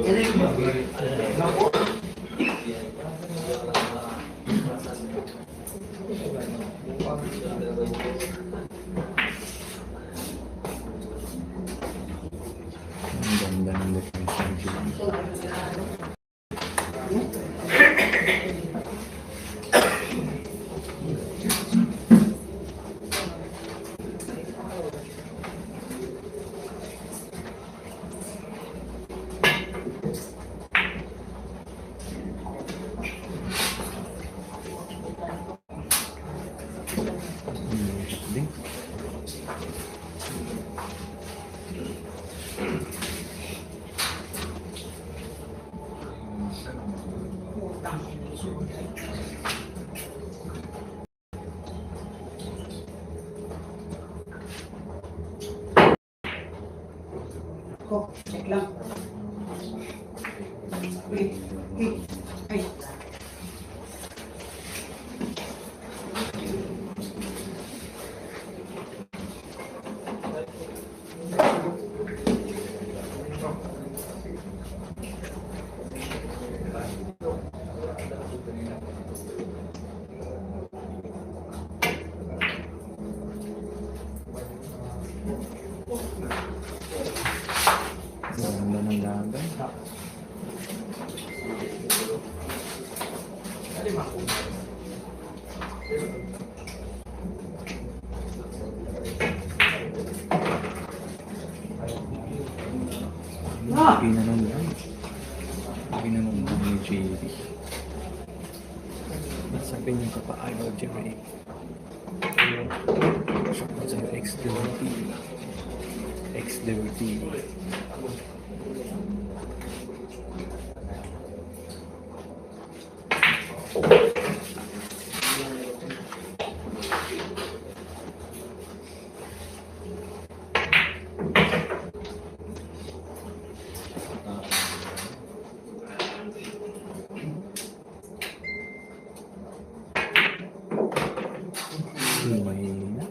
S4: Ang ganda ng defense ng Jen.
S5: Ko, check lang. Ay.
S4: Ganda ng laban. Ginanong ni JB. Sabi niya ka pa, idol Jerry. Siya sa ex-dirty. Ex-dirty. Mahina.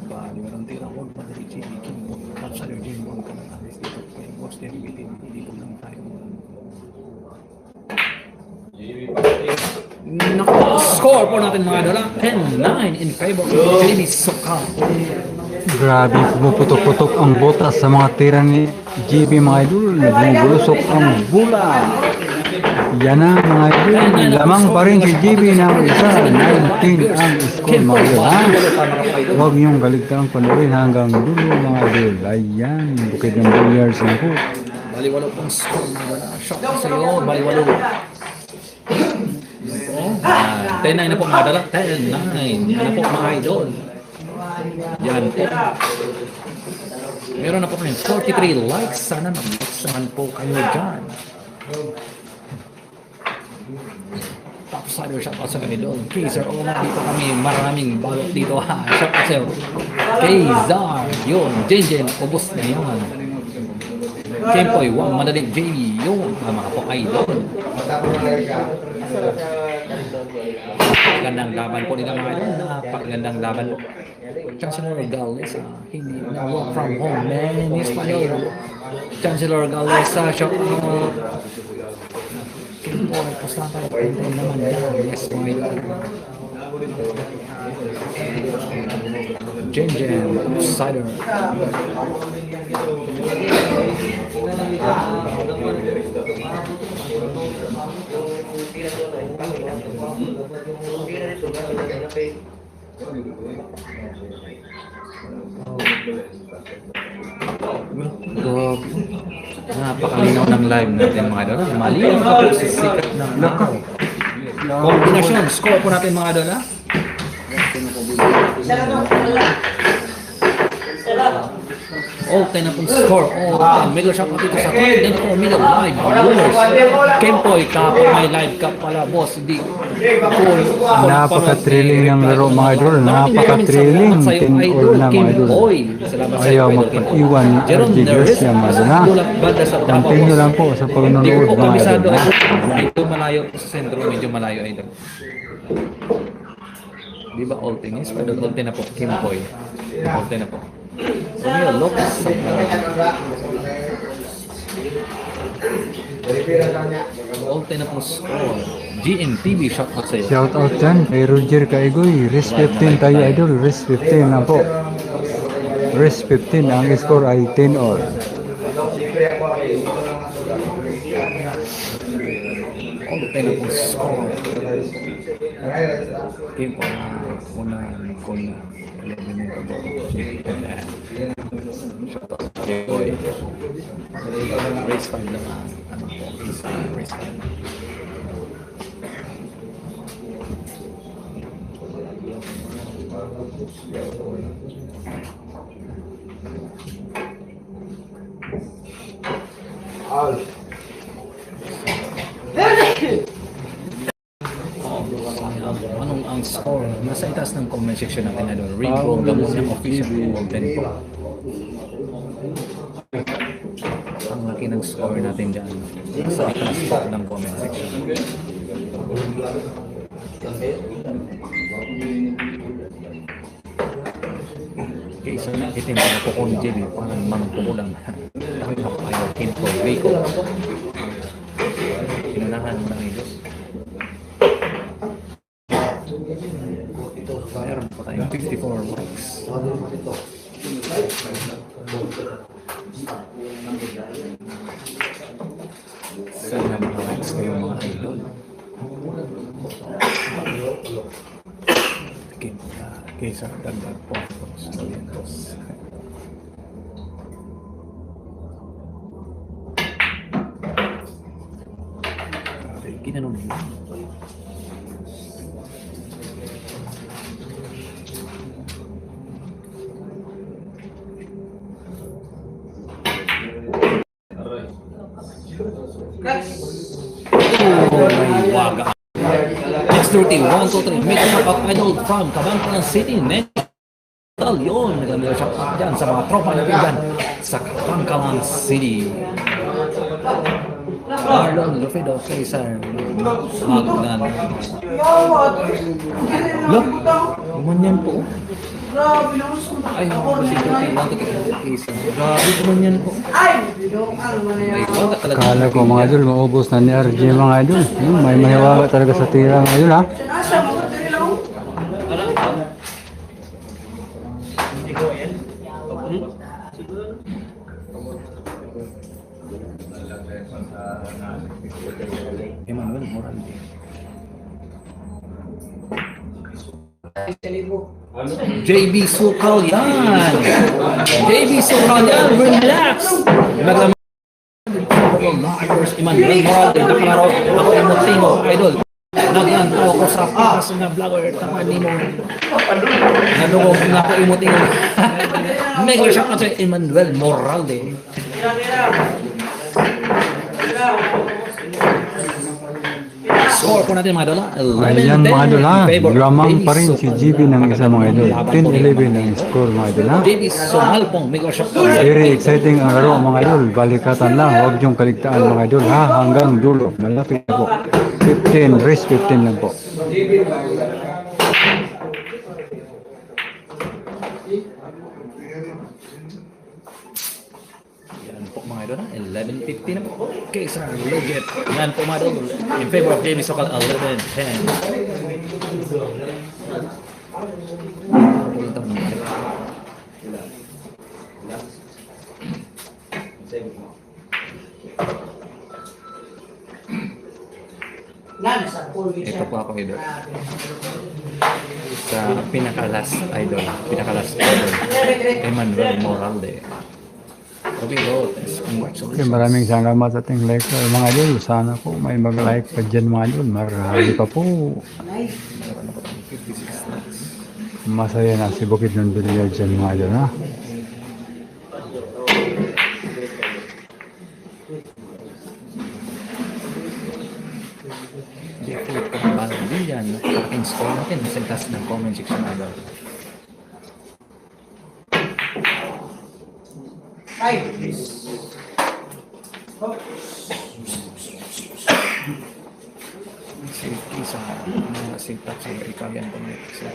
S4: Baliwalong tira ko, madali chinikin mo. Tapos ano din mo ka ng alis dito. Kaya boss din, dito lang tayo. Naku, score po natin mga dala. 10-9 in favor of Jamie Sokal.
S1: Grabe, pumuputok-putok ang botas sa mga tira ni JB mga idol. Bumubulusok ang bola. Yan na mga idol. Lamang pa rin si JB ng isa. 19 ang score mga idol. Ha? Huwag niyong galigtang panoorin hanggang dulo mga idol. Ayan, bukid ng billiards na po.
S4: Baliwalo pong score mga dala. Shock sa iyo, baliwalo. 10-9 na po mga dala. 10-9. Yan na po mga idol. Yan po. Meron na po rin 43 likes. Sana mag-likes po kayo dyan. Topsider, shout out sa idol. Kaiser, dito kami. Maraming balot dito ha. Shout out sa Kaiser. Yun. Jen, ubos na yun. Kempoy, madaling JB. Yun. Mga po idol. Gandang laban po nila mga idol. Napakagandang laban po. Chancellor Gales, hindi na work from home, man. Yes, Panyol. Chancellor Gales, shout out. Kimboy, pustakan po naman yan. Yes, mga idol. Jen, Cider. Napakalinaw ng live natin mga idol. Malinaw na po sa sikat ng araw. Kombinasyon, score po natin mga idol. All 10 na pong score. All 10. Mega shot po dito sa 10. Po, mega live viewers. Kempoy, kapag may live ka pala, boss. Di.
S1: Napaka-thrilling ng laro mga idol. Napaka-thrilling. 10-all na mga idol. Ayaw magpag-iwan ni RJ Gracia mga idol. Continue lang po sa pag-nanood mga idol.
S4: Medyo malayo sa sentro. Medyo malayo idol. Di ba all 10 is? Pero all 10 na po. Kempoy. All 10 na po. Romeo Lopez. All 10 na po score. GMTV shot out sa'yo.
S1: Shout out dyan kay Roger Kaigoy. Rest 15 tayo idol. Rest 15 na po. Rest 15. Ang score ay 10-all.
S4: All 10 na po score. Game po. Una. 11 minutes ago. Shot out sa'yo. Race 5 naman. Ano po? Race 5.
S6: Al.
S4: Anong ang score? Nasa itaas ng comment section natin, idol. Rico, gamot ng official huwag din po. Ang laki ng score natin dyan. Sa itaas po ng comment section. Okay, so itim na po kung Jimmy, parang mangkukulang. Dami na po kayo, Kinko, Rico. Pinunahan mo ng idol. Meron pa tayong 54 likes. Sana mga likes kayo mga idol. Kaysa dagdag po. Ginanong nila. May waga. Next 30, 1, 2, 3. Make a shout out idol from Cabancan City. Mental yun. Nagandang shout out dyan sa mga tropa natin dyan sa Cabancan City. Marlon Lufido Cesar Magnan. Look, naman yan po.
S5: Grabe naman sa
S4: Ay, kasi 31 case. Grabe naman yan po.
S5: Ay! Ano man
S4: Ay,
S5: yan?
S4: waga talaga.
S1: Kala ko mga idol, maubos na ni RJ mga idol. May mahiwaga talaga sa tira mga idol ha.
S5: Sinasa mo, dali lang.
S4: Emmanuel Morales. JB Sukal yan! JB Sukal yan! Relax! Maglamang Emmanuel Morales. Nakalaro ako yung Motingo, idol. Naglanto ako sa pakas na vlogger. Tama ni mo. Nanungog na ako yung Motingo. Mega shout out sa Emmanuel Morales. Score po natin mga dola.
S1: Ayan mga idol ha. Lamang pa rin si GB ng isa mga idol. 10-11 ang score mga idol ha.
S4: JB Sumalpong, mega shout out.
S1: Very exciting ang laro mga idol. Balikatan lang. Huwag niyong kaligtaan mga idol ha. Hanggang dulo. Malapit na po. 15. Race 15 lang po.
S4: Yan po mga idol ha. 11:50 na po. Okay, sir. Legit. Yan po mga idol. In favor of JB Sukal, 11:10.
S5: Lalo sa pool.
S4: Ito po ako idol. Sa pinaka-last idol. Pinaka-last idol. Emmanuel Morales. Okay, go. Congratulations.
S1: Okay, maraming salamat sa ating like mga idol. Sana po may mag-like pa dyan mga idol. Marami pa po. Masaya na si Bukid ng Bilya dyan mga idol ha.
S4: I-click ko ang bala din dyan. Ating score natin. Sa taas ng comment section idol.
S5: Ay!
S4: Safety sa mga sitap sa Italian community.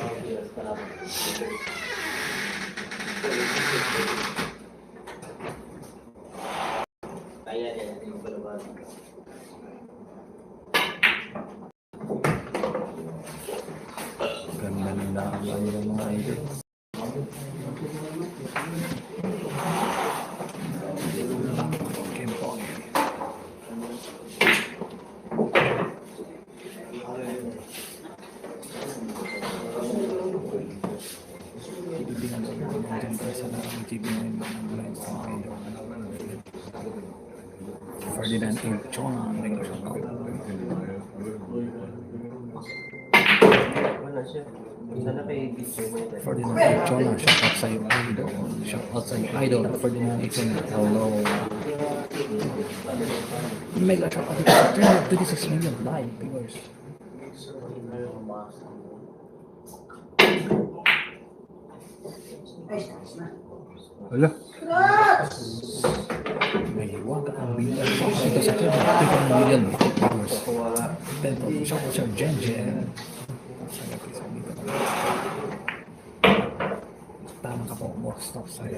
S4: Ganda ng laban ng mga idol. Kempo. Ibigyan ko ng dyan para sa larang TV na yung mga blind sa mga idol. Ferdinand Inchona, may kasama. Ferdinand Ichona, shout out sa'yo, idol. Shout out sa'yo, idol. Ferdinand Ichona, hello. Mega shout out to 26 million live viewers.
S1: Wala.
S4: May wag ang billion. Ito sa 21 million viewers. Pero shout out sa Jen Jen. Tama ka po, more stop sa'yo.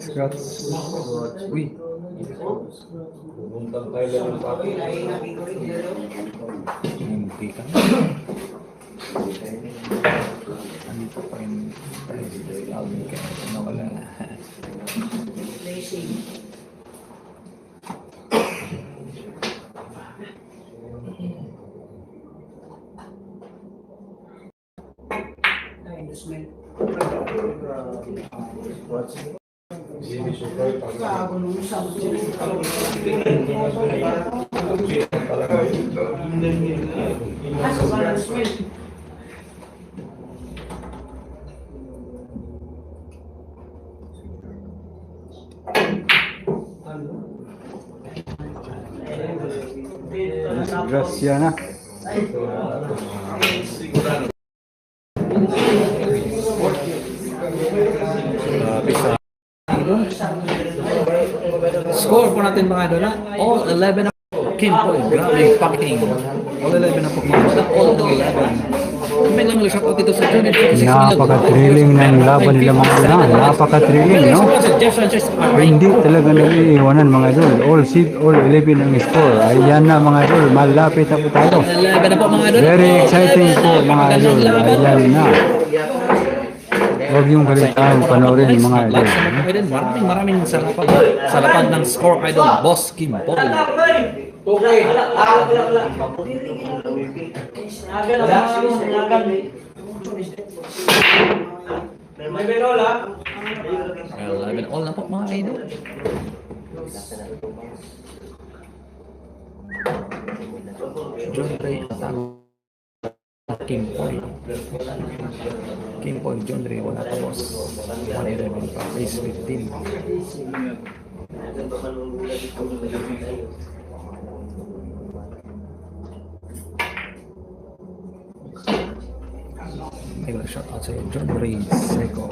S1: Scratch.
S4: Uy, hindi ka na. Andito pa rin tayo dito sa album kaya nawala na.
S5: Bago nung isang
S1: Gracia na.
S4: Score po natin mga idol na all 11 na Kim po, grabe packing. All 11 na po mga idol, all 11. May lang shout out dito sa Johnny.
S1: Napaka-thrilling ng laban nila mga idol. Napaka-thrilling, no? Hindi talaga nag-iiwanan mga idol. All 11 ang score. Ayan na mga idol. Malapit na po tayo.
S4: 11 na po mga idol.
S1: Very exciting po mga idol. Ayan na. Huwag yung kalitaan panoorin yung mga idol.
S4: Maraming salamat ng score idol, Boss Kim Paul.
S2: Okay. May benola.
S4: 11 all na po mga idol. John Ray Kim Paul. Kim Paul, John Ray, wala pa boss. 111 pa, race 15. May shout out sa'yo, John Ray Seco.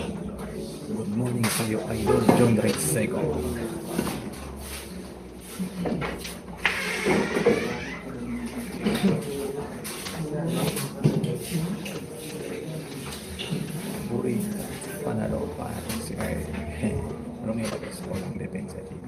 S4: Good morning sa'yo, idol, John Ray Seco. Buri, panalo pa si Romeo Bagas, walang depensa dito.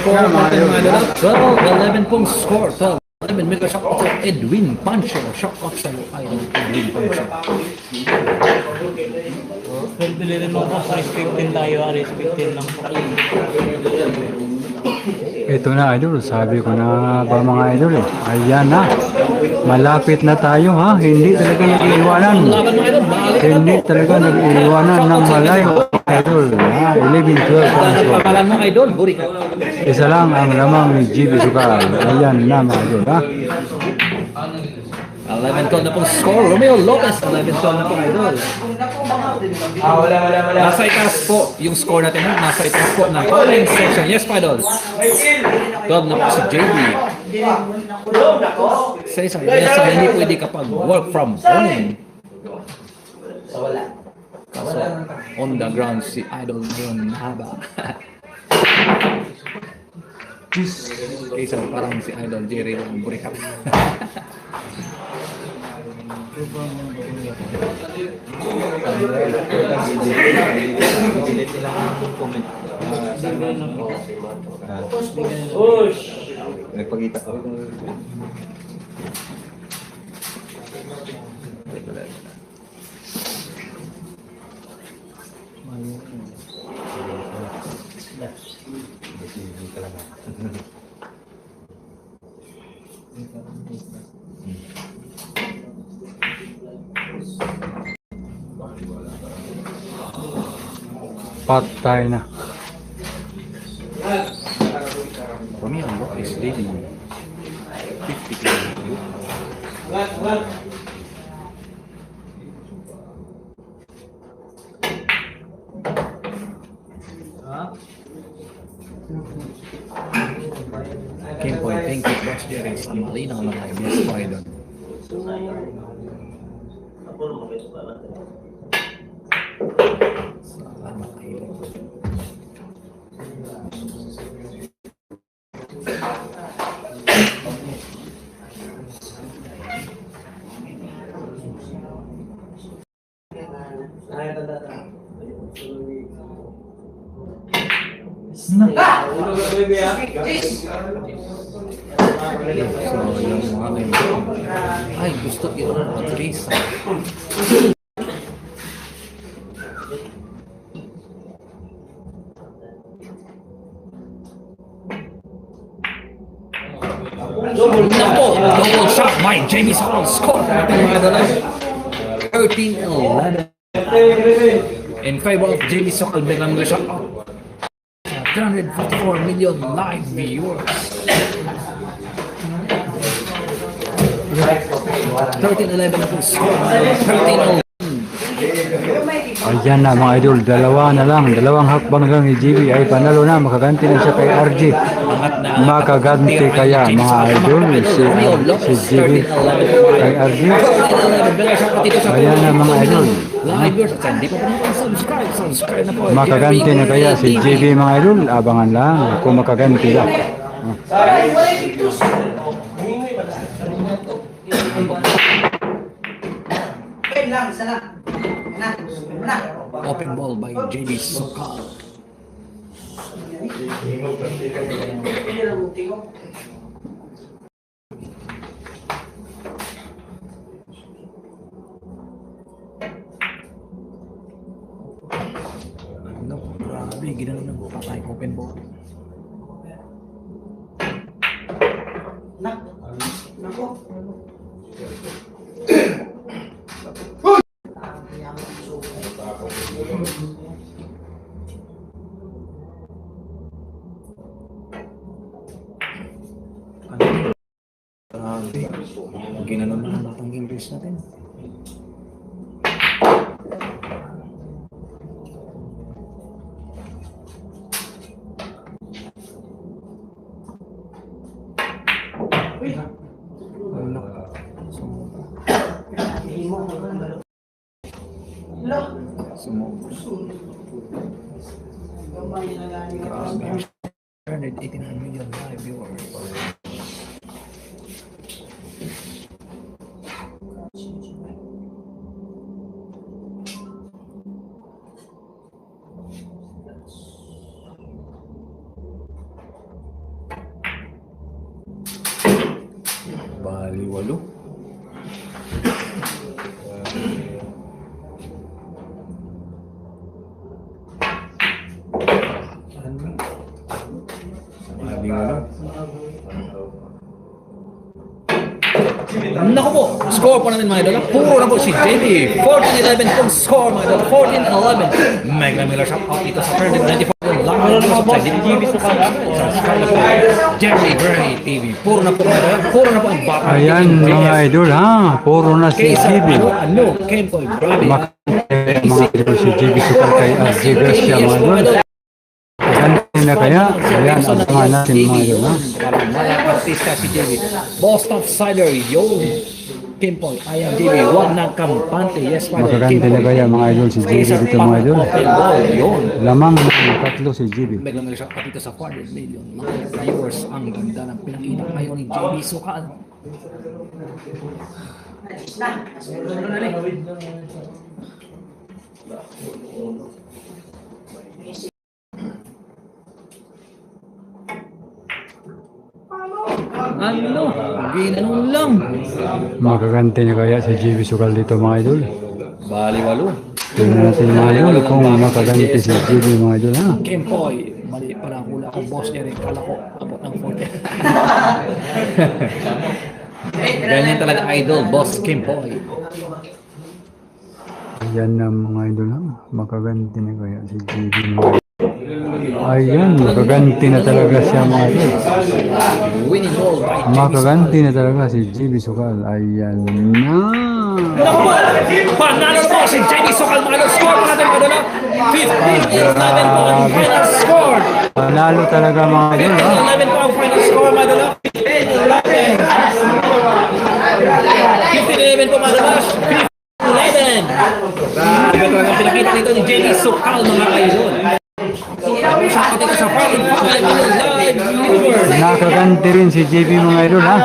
S4: Score natin mga idol. 12-11 pong score. 12-11 mega shock out sa Edwin Pancho. Shock out sa idol Edwin Pancho.
S2: Pwede rin mo po, respectin tayo, respectin lang po.
S1: Ito na idol, sabi ko na ba mga idol eh. Ayan na. Malapit na tayo ha. Hindi talaga nag-iiwanan. Hindi talaga nag-iiwanan ng malayo. Idol. Ha? 11, 12 points.
S4: Pangalan mo, idol, buri ka.
S1: Isa lang ang lamang ni GB Sukal. Ayan na mga idol ha.
S4: 11-12 na pong score. Romeo Lopez, 11-12 na pong idol.
S2: Wala.
S4: Nasa itaas po yung score natin. Nasa itaas po ng comment section. Yes, pa idol. 12 na po si JB. Cesar, yes, hindi pwede kapag work from home. Kaso, on the ground si idol ngayon haba. Cesar, parang si idol Jerry lang burikat.
S3: Nagpakita ako.
S1: Patay na.
S4: Romeo Lopez leading 50 Game point, thank you, Boss Jerry. Sa malinaw na live, yes, po, idol. Salamat, idol. So, yung mga ay, gusto yun ang trace. Napo, double shot by Jamie Sokol. Score. 13-11. In favor of Jamie Sokol, biglang na shot out. 354 million live viewers. 13-11 na po score. 13-11.
S1: Ayan na mga idol. Dalawa na lang. Dalawang hakbang lang ni GB ay panalo na. Makaganti na siya kay RG. Makaganti kaya mga idol si GB kay RG. Ayan na mga idol.
S4: Live viewers. At hindi pa po naman subscribe na po.
S1: Makaganti na kaya si GB mga idol. Abangan lang kung makaganti lang.
S5: Wait lang, isa lang.
S4: Open ball by JB Sokol. Ano, grabe, ginano ng patay. Open ball.
S5: Nako.
S4: Grabe. Ginano na ang batang English natin. Sumobra. 189 million live viewers. Baliwalo. Naku po, score po natin mga idol. Puro na po si JB. 14-11 pong score mga idol. 14-11. Mega Miller shot out dito sa Ferdinand 94. Lang na po sa JB sa Jerry Gray TV. Puro na po mga idol. Puro na po ang bata.
S1: Ayan mga idol ha. Puro na si
S4: Kaysa
S1: JB.
S4: ano, Kempoy, grabe.
S1: Mga idol si JB Sukal kay RJ Garcia mga idol. Ganti na kaya. Ayan, abangan natin mga idol ha.
S4: Parang malang artista si JB. Boss of Cider, yun. Kempoy, ayan JB. Huwag ng kampante. Yes, Father.
S1: Makaganti na kaya mga idol si JB dito mga idol.
S4: Yun.
S1: Lamang ng tatlo si JB.
S4: Mega Miller shot dito sa 400 million. Mga viewers, ang ganda ng pinakita ngayon ni JB Sukal. Ano? Ginanong lang.
S1: Makaganti na kaya si JB Sukal dito mga idol.
S4: Baliwalo.
S1: Tingnan natin mga idol kung makaganti si JB mga idol ha.
S4: Kempoy, mali pala ang hula ko, boss Eric. Kala ko, abot ng 40. Ganyan talaga idol, boss Kempoy.
S1: Ayan na mga idol ha. Makaganti na kaya si JB mga idol. Ayan, makaganti na talaga siya mga idol.
S4: Winning goal by JB.
S1: Makaganti na talaga si JB Sukal. Ayan na.
S4: Panalo na po si JB Sukal. Mga score pa natin mga 15-11 po ang final score.
S1: Panalo talaga mga idol ha.
S4: 15-11 po ang final score mga dala. 15-11 po mga dala. 15-11. Grabe talaga ang pinakita dito ni JB Sukal mga idol. Sa pati sa live viewers.
S1: Nakaganti rin si JB mga idol ha.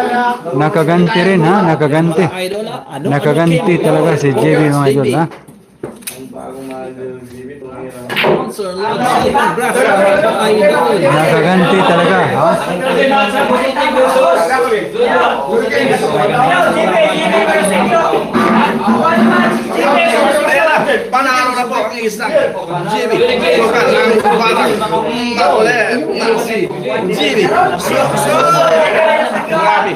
S1: Nakaganti rin ha. Nakaganti.
S4: Idol, ano?
S1: Nakaganti talaga si JB mga idol ha.
S4: Sponsor lang sa graphic idol.
S1: Nakaganti talaga ha.
S2: Panalo na po ang isang JB Sukal ang batang mauli ng si JB Sukal. Grabe.